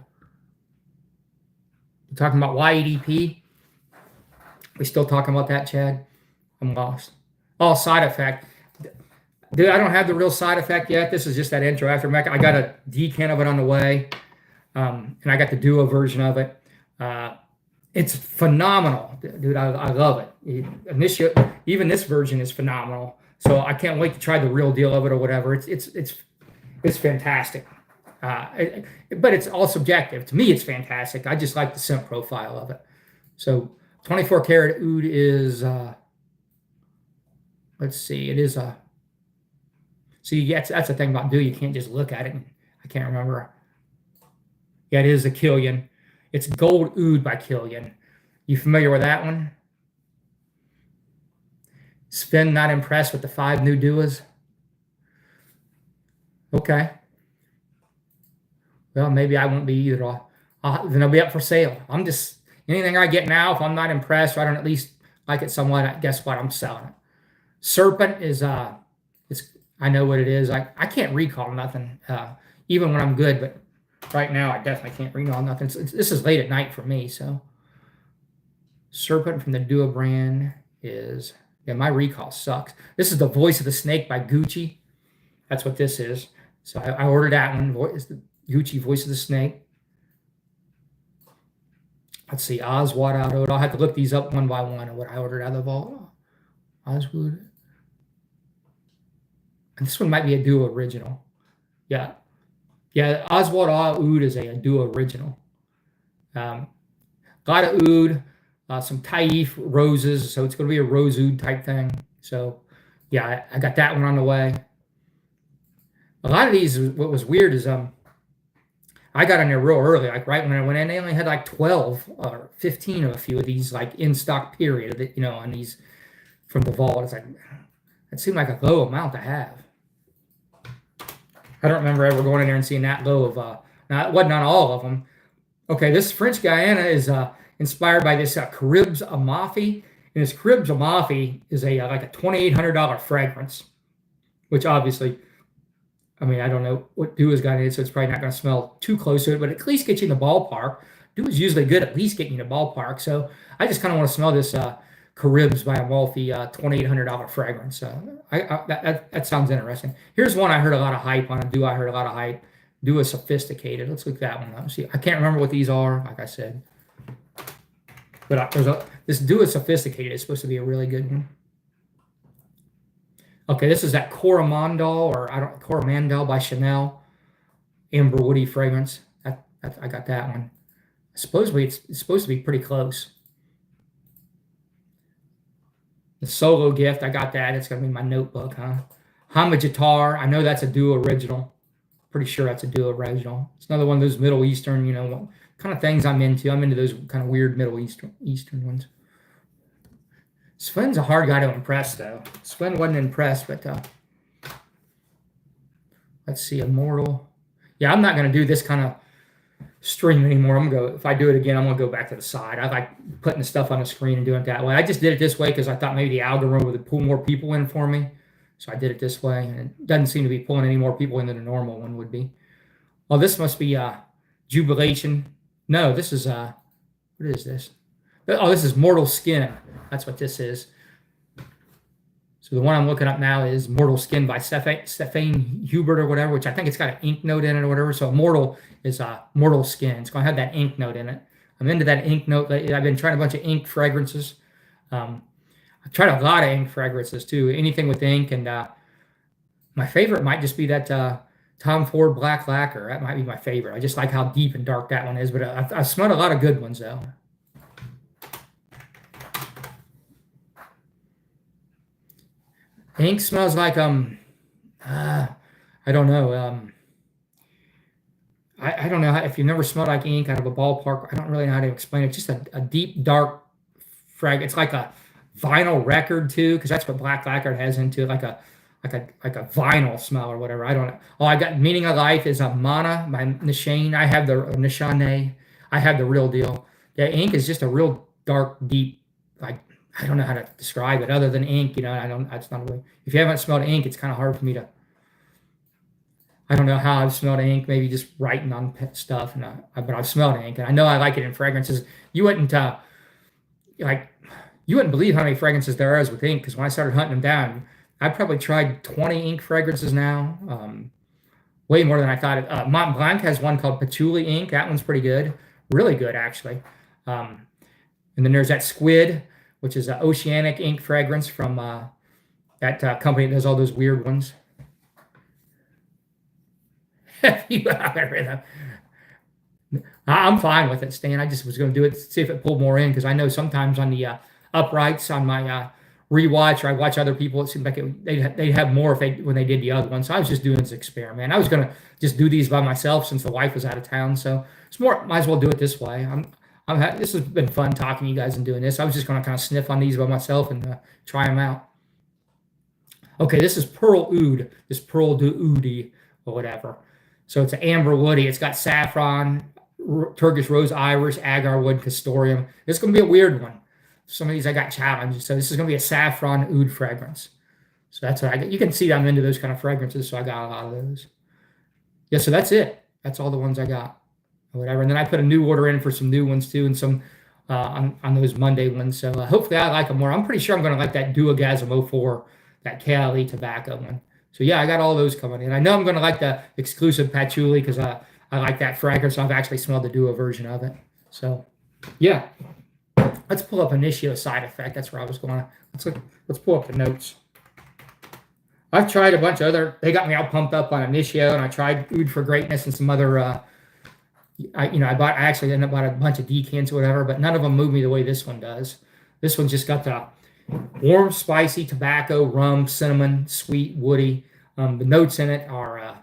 We're talking about YEDP. We still talking about that, Chad? I'm lost. Oh, side effect. Dude, I don't have the real side effect yet. This is just that intro aftermath. I got a decant of it on the way. And I got the duo version of it. It's phenomenal. Dude, I love it. And even this version is phenomenal. So I can't wait to try the real deal of it or whatever. It's fantastic. But it's all subjective. To me, it's fantastic. I just like the scent profile of it. So 24 karat oud is, let's see, it is a, see, that's the thing about Dua. You can't just look at it. I can't remember. Yeah, it is a Killian. It's Gold Oud by Killian. You familiar with that one? Spin not impressed with the 5 new Duas? Okay. Well, maybe I won't be either. Then I'll be up for sale. I'm just, anything I get now, if I'm not impressed, or I don't at least like it somewhat, guess what? I'm selling it. Serpent is, I know what it is. I can't recall nothing, even when I'm good, but right now I definitely can't recall nothing. This is late at night for me, so. Serpent from the Dua brand is, yeah, my recall sucks. This is the Voice of the Snake by Gucci. That's what this is. So I ordered that one. It's the Gucci Voice of the Snake. Let's see, Oswald out of it. I'll have to look these up one by one and what I ordered out of the vault. Oswald. And this one might be a Dua original. Yeah. Yeah, Oswald Oud is a Dua original. A lot of oud, some Taif roses, so it's going to be a rose oud type thing. So, yeah, I got that one on the way. A lot of these, what was weird is I got in there real early, like right when I went in, they only had like 12 or 15 of a few of these, like in stock period, on these from the vault. It's like, it seemed like a low amount to have. I don't remember ever going in there and seeing that low of, now it wasn't on all of them. Okay, this French Guiana is inspired by this Caribs Amalfi. And this Caribs Amalfi is like a $2,800 fragrance, which obviously, I mean, I don't know what Dua's got in it, so it's probably not going to smell too close to it, but at least get you in the ballpark. Dua's usually good at least getting you in the ballpark. So I just kind of want to smell this Caribs by Amalfi $2,800 fragrance. That sounds interesting. Here's one I heard a lot of hype on. I heard a lot of hype. Dua Sophisticated. Let's look that one up. See, I can't remember what these are, like I said. But this Dua Sophisticated is supposed to be a really good one. Okay, this is that Coromandel by Chanel, amber woody fragrance. I got that one. Supposedly it's supposed to be pretty close. The Solo Gift, I got that. It's gonna be my notebook, huh? Hamajitar, I know that's a Dua original. Pretty sure that's a Dua original. It's another one of those Middle Eastern, kind of things I'm into. I'm into those kind of weird Middle Eastern ones. Sven's a hard guy to impress, though. Sven wasn't impressed, but let's see, Immortal. Yeah, I'm not going to do this kind of stream anymore. If I do it again, I'm going to go back to the side. I like putting the stuff on the screen and doing it that way. I just did it this way because I thought maybe the algorithm would pull more people in for me. So I did it this way, and it doesn't seem to be pulling any more people in than a normal one would be. Well, this must be Jubilation. No, this is, what is this? Oh, this is Mortal Skin. That's what this is. So the one I'm looking up now is Mortal Skin by Stefan Hubert or whatever, which I think it's got an ink note in it or whatever. So Mortal is Mortal Skin. It's going to have that ink note in it. I'm into that ink note. I've been trying a bunch of ink fragrances. I tried a lot of ink fragrances too. Anything with ink, and my favorite might just be that Tom Ford Black Lacquer. That might be my favorite. I just like how deep and dark that one is. But I've smelled a lot of good ones though. Ink smells like I don't know. I don't know if you've never smelled like ink out of a ballpark. I don't really know how to explain it. It's just a deep, dark fragrance. It's like a vinyl record too, because that's what Black Lacquer has into it, like a vinyl smell or whatever. I don't know. Oh, I got Meaning of Life is a Mana by Nishane. I have the Nishane. I have the real deal. The ink is just a real dark, deep, like I don't know how to describe it other than ink. I don't. That's not a way. If you haven't smelled ink, it's kind of hard for me to. I don't know how I've smelled ink. Maybe just writing on stuff, but I've smelled ink, and I know I like it in fragrances. You wouldn't you wouldn't believe how many fragrances there is with ink, because when I started hunting them down, I probably tried 20 ink fragrances now. Way more than I thought. Mont Blanc has one called Patchouli Ink. That one's pretty good. Really good, actually. And then there's that Squid, which is an oceanic ink fragrance from that company that does all those weird ones. I'm fine with it, Stan. I just was going to do it, see if it pulled more in, because I know sometimes on the uprights on my rewatch, or I watch other people, it seemed like they'd have more when they did the other one. So I was just doing this experiment. I was going to just do these by myself since the wife was out of town. So it's might as well do it this way. This has been fun talking to you guys and doing this. I was just going to kind of sniff on these by myself and try them out. Okay, this is Pearl Oud, this Pearl de Oudi or whatever. So it's an amber woody. It's got saffron, Turkish rose iris, agar wood, castoreum. This is going to be a weird one. Some of these I got challenged. So this is going to be a saffron oud fragrance. So that's what I get. You can see I'm into those kind of fragrances, so I got a lot of those. Yeah, so that's it. That's all the ones I got. Or whatever. And then I put a new order in for some new ones too, and some on those Monday ones. So hopefully I like them more. I'm pretty sure I'm going to like that Duogasm 04, that Cali tobacco one. So yeah, I got all those coming in. I know I'm going to like the exclusive Patchouli because I like that fragrance. I've actually smelled the Duo version of it. So yeah, let's pull up Initio Side Effect. That's where I was going. Let's pull up the notes. I've tried a bunch of other. They got me all pumped up on Initio, and I tried Oud for Greatness and some other. I actually ended up bought a bunch of decants or whatever, but none of them moved me the way this one does. This one's just got the warm, spicy tobacco, rum, cinnamon, sweet, woody. The notes in it are,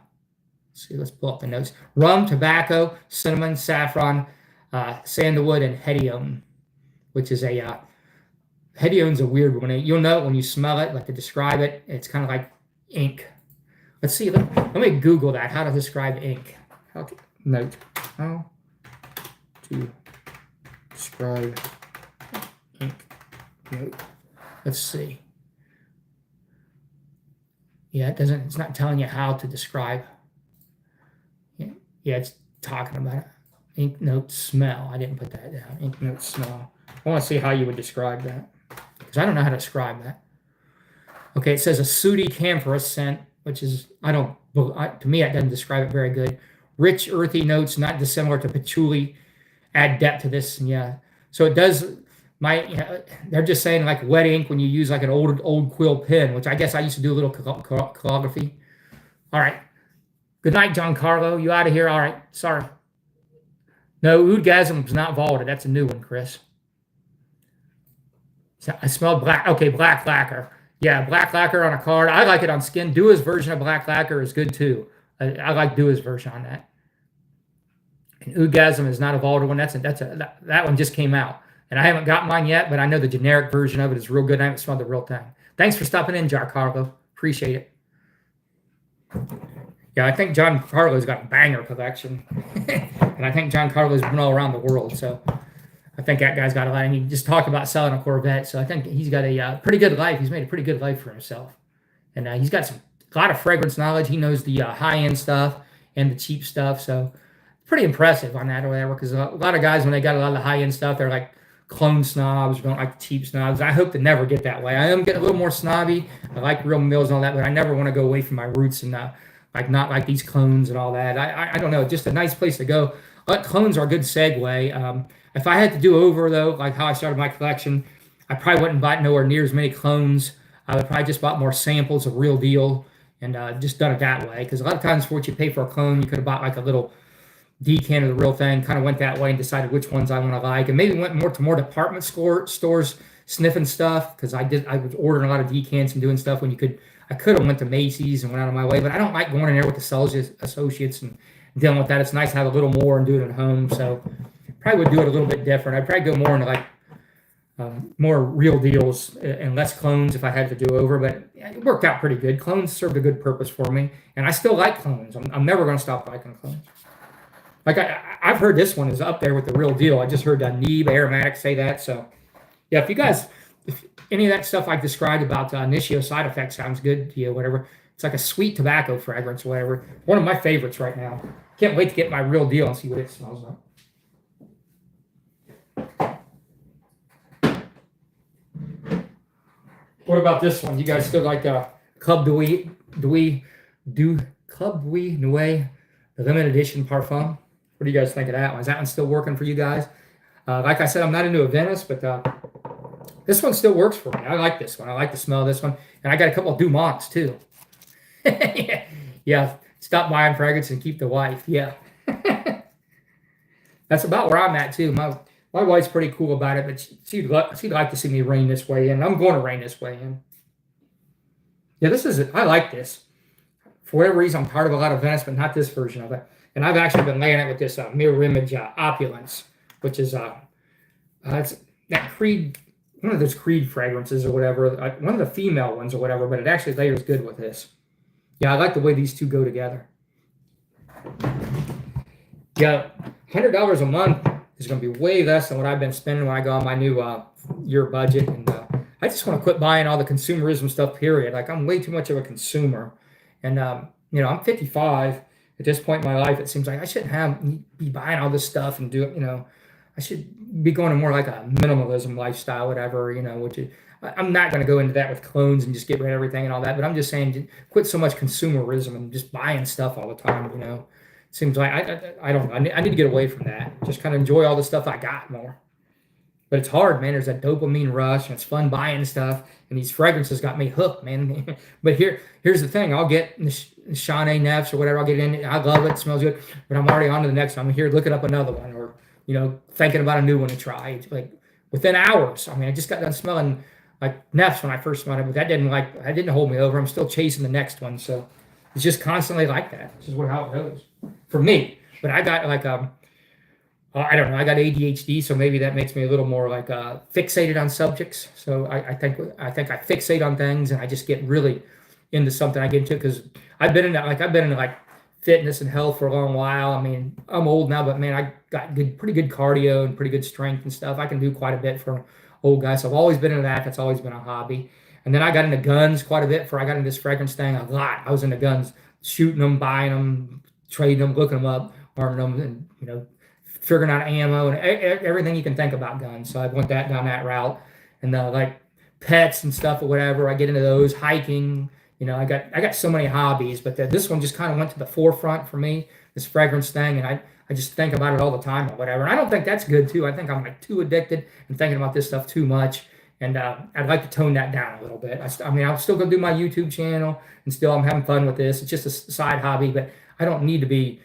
let's pull up the notes. Rum, tobacco, cinnamon, saffron, sandalwood, and hedione, which is hedione's a weird one. You'll know it when you smell it, like to describe it. It's kind of like ink. Let's see. Let me Google that, how to describe ink. Note. How to describe ink. Note. Let's see. Yeah, it's not telling you how to describe. Yeah, it's talking about it. Ink note smell. I didn't put that down. Ink note smell. I want to see how you would describe that. because I don't know how to describe that. Okay, it says a sooty camphorous scent, which is, to me, that doesn't describe it very good. Rich, earthy notes, not dissimilar to patchouli, add depth to this. And yeah, so it does. They're just saying like wet ink when you use like an old quill pen, which I guess I used to do a little calligraphy. All right. Good night, Giancarlo. You out of here? All right. Sorry. No, Oudgasm was not vaulted. That's a new one, Chris. I smelled black. Okay, black lacquer. Yeah, black lacquer on a card. I like it on skin. Dua's version of black lacquer is good too. I like Dua's version on that. And Oudgasm is not a vaulted one. That one just came out. And I haven't got mine yet, but I know the generic version of it is real good. I haven't smelled the real thing. Thanks for stopping in, Giancarlo. Appreciate it. Yeah, I think Giancarlo's got a banger collection. And I think Giancarlo's been all around the world. So I think that guy's got a lot. And he just talked about selling a Corvette. So I think he's got a pretty good life. He's made a pretty good life for himself. And he's got a lot of fragrance knowledge. He knows the high-end stuff and the cheap stuff. So pretty impressive on that or whatever. Because a lot of guys, when they got a lot of the high-end stuff, they're like clone snobs, don't like the cheap snobs. I hope to never get that way. I am getting a little more snobby. I like real mills and all that, but I never want to go away from my roots and not like these clones and all that. I don't know, just a nice place to go. Clones are a good segue. If I had to do over though, like how I started my collection, I probably wouldn't buy nowhere near as many clones. I would probably just bought more samples of real deal and just done it that way. Because a lot of times for what you pay for a clone, you could have bought like a little decant of the real thing, kind of went that way and decided which ones I want to like, and maybe went more department stores sniffing stuff, because I was ordering a lot of decants and doing stuff when I could have went to Macy's and went out of my way, but I don't like going in there with the sales associates and dealing with that. It's nice to have a little more and do it at home. So probably would do it a little bit different. I'd probably go more into like more real deals and less clones if I had to do over, but it worked out pretty good. Clones served a good purpose for me, and I still like clones. I'm never going to stop liking clones. Like I've heard this one is up there with the real deal. I just heard Neeb Aromatics say that. So yeah, if any of that stuff I described about initio side effects sounds good to you, whatever. It's like a sweet tobacco fragrance or whatever. One of my favorites right now. Can't wait to get my real deal and see what it smells like. What about this one? You guys still like Club Douai Noué, the limited edition parfum? What do you guys think of that one? Is that one still working for you guys? Like I said, I'm not into a Venice, but this one still works for me. I like this one. I like the smell of this one. And I got a couple of Dumonts, too. Yeah, stop buying fragrance and keep the wife. Yeah. That's about where I'm at, too. My wife's pretty cool about it, but she'd like to see me rein this way in. I'm going to rein this way in. Yeah, I like this. For whatever reason, I'm tired of a lot of Venice, but not this version of it. And I've actually been laying it with this mirror image opulence, which is it's that Creed, one of those Creed fragrances or whatever, one of the female ones or whatever, but it actually layers good with this. Yeah, I like the way these two go together. Yeah, $100 a month is going to be way less than what I've been spending when I go on my new year budget. And I just want to quit buying all the consumerism stuff, period. Like, I'm way too much of a consumer. And, I'm 55. At this point in my life, it seems like I shouldn't be buying all this stuff and do it, I should be going to more like a minimalism lifestyle, whatever, I'm not going to go into that with clones and just get rid of everything and all that, but I'm just saying quit so much consumerism and just buying stuff all the time, It seems like, I don't know, I need to get away from that. Just kind of enjoy all the stuff I got more. But it's hard, man. There's that dopamine rush, and it's fun buying stuff. And these fragrances got me hooked, man. But here's the thing. I'll get Chardonnay Nefs or whatever. I'll get in. I love it. It smells good. But I'm already on to the next one. I'm here looking up another one or, thinking about a new one to try. It's like within hours. I mean, I just got done smelling like Nefs when I first smelled it. But that didn't hold me over. I'm still chasing the next one. So it's just constantly like that. This is how it goes for me. But I got like I don't know. I got ADHD, so maybe that makes me a little more like fixated on subjects. So I think I fixate on things, and I just get really into something I get into because I've been into like fitness and health for a long while. I mean, I'm old now, but man, I got pretty good cardio and pretty good strength and stuff. I can do quite a bit for an old guy. So I've always been into that. That's always been a hobby. And then I got into guns quite a bit before I got into this fragrance thing a lot. I was into guns, shooting them, buying them, trading them, looking them up, arming them, and figuring out ammo and everything you can think about guns. So I went down that route, and pets and stuff or whatever. I get into those, hiking. I got so many hobbies, but this one just kind of went to the forefront for me, this fragrance thing, and I just think about it all the time or whatever. And I don't think that's good too. I think I'm like too addicted and thinking about this stuff too much. And I'd like to tone that down a little bit. I mean, I'll still go do my YouTube channel, and still I'm having fun with this. It's just a side hobby, but I don't need to be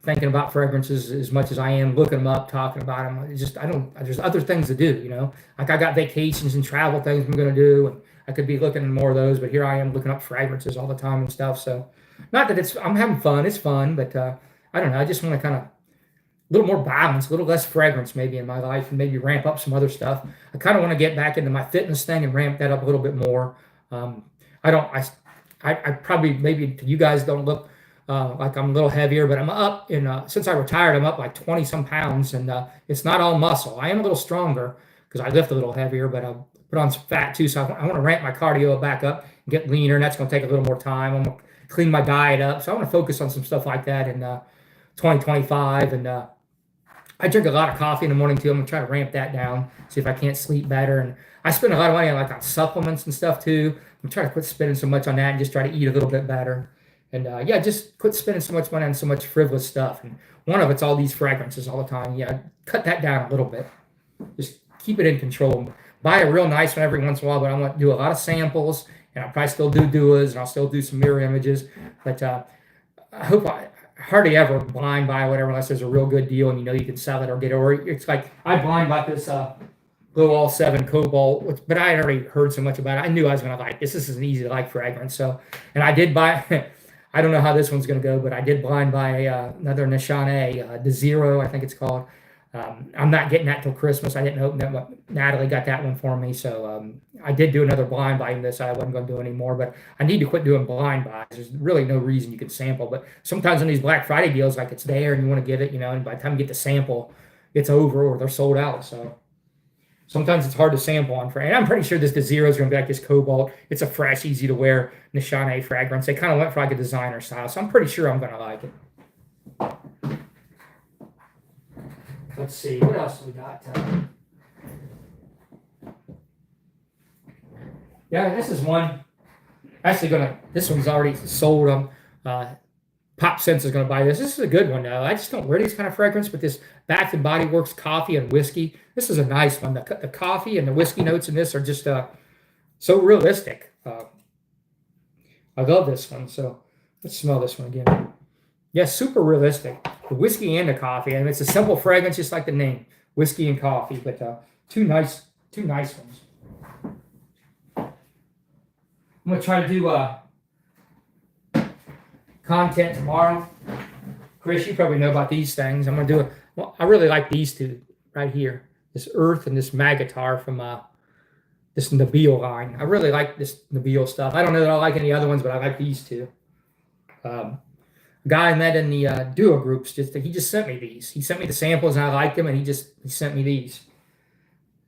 thinking about fragrances as much as I am looking them up, talking about them. It's just I don't. There's other things to do. Like I got vacations and travel things I'm going to do, and I could be looking at more of those. But here I am looking up fragrances all the time and stuff. So, not that I'm having fun. It's fun, but I don't know. I just want to kind of a little more balance, a little less fragrance maybe in my life, and maybe ramp up some other stuff. I kind of want to get back into my fitness thing and ramp that up a little bit more. I probably, maybe to you guys don't look like I'm a little heavier, but I'm up since I retired, I'm up like 20 some pounds, and it's not all muscle. I am a little stronger because I lift a little heavier, but I put on some fat too. So I want to ramp my cardio back up and get leaner, and that's going to take a little more time. I'm going to clean my diet up. So I want to focus on some stuff like that in 2025. And I drink a lot of coffee in the morning too. I'm gonna try to ramp that down, see if I can't sleep better. And I spend a lot of money on supplements and stuff too. I'm trying to quit spending so much on that and just try to eat a little bit better. And just quit spending so much money on so much frivolous stuff. And one of it's all these fragrances all the time. Yeah, cut that down a little bit. Just keep it in control. Buy a real nice one every once in a while, but I want to do a lot of samples, and I'll probably still do duas, and I'll still do some mirror images. But I hope I hardly ever blind buy whatever unless there's a real good deal and you can sell it or get it. Or it's like I blind bought this Glow All 7 Cobalt, but I had already heard so much about it. I knew I was going to like this. This is an easy to like fragrance. So, and I did buy, I don't know how this one's going to go, but I did blind buy another Nishane, the Zero, I think it's called. I'm not getting that till Christmas. I didn't open that one. Natalie got that one for me. So I did do another blind buy in this. I wasn't going to do anymore, but I need to quit doing blind buys. There's really no reason you can sample. But sometimes on these Black Friday deals, like it's there and you want to get it, and by the time you get the sample, it's over or they're sold out. So sometimes it's hard to sample on. And I'm pretty sure the Zero is going to be like this Cobalt. It's a fresh, easy to wear Nishane fragrance. They kind of went for like a designer style. So I'm pretty sure I'm going to like it. Let's see, what else we got? Yeah, this is one. Actually, this one's already sold. VinceScents is going to buy this. This is a good one, though. I just don't wear these kind of fragrance, but this Bath and Body Works coffee and whiskey. This is a nice one. The coffee and the whiskey notes in this are just so realistic. I love this one. So let's smell this one again. Yeah, super realistic. The whiskey and the coffee, and it's a simple fragrance, just like the name, whiskey and coffee. But two nice ones. I'm gonna try to do content tomorrow. Chris, you probably know about these things. I'm gonna do it. Well, I really like these two right here. This Earth and this Magatar from this Nabil line. I really like this Nabil stuff. I don't know that I like any other ones, but I like these two. Guy I met in the duo groups, he just sent me these. He sent me the samples and I liked them, and he sent me these.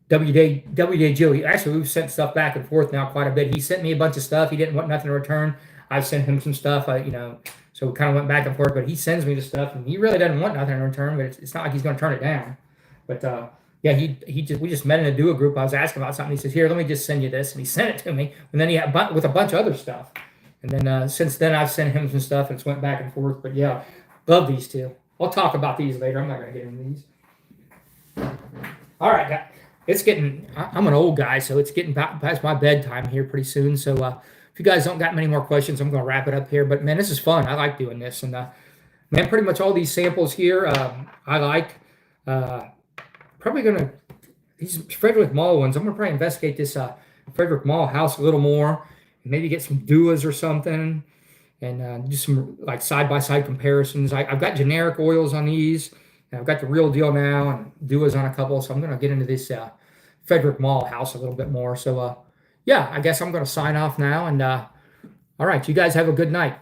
WJ Joe. Actually, we've sent stuff back and forth now quite a bit. He sent me a bunch of stuff. He didn't want nothing in return. I sent him some stuff. So we kind of went back and forth. But he sends me the stuff, and he really doesn't want nothing in return. But it's not like he's going to turn it down. But we just met in a duo group. I was asking about something. He says, "Here, let me just send you this," and he sent it to me. And then he had with a bunch of other stuff. And then since then, I've sent him some stuff, and it's went back and forth. But yeah, love these two. I'll talk about these later. I'm not going to get into these. All right, it's getting. I'm an old guy, so it's getting past my bedtime here pretty soon. So if you guys don't got many more questions, I'm going to wrap it up here. But man, this is fun. I like doing this, and man, pretty much all these samples here, I like. Probably going to these Frederick Mall ones. I'm going to probably investigate this Frederick Mall house a little more. Maybe get some duas or something, and do some like side-by-side comparisons. I've got generic oils on these, and I've got the real deal now, and duas on a couple. So I'm going to get into this Frederick Mall house a little bit more. So yeah, I guess I'm going to sign off now. And all right, you guys have a good night.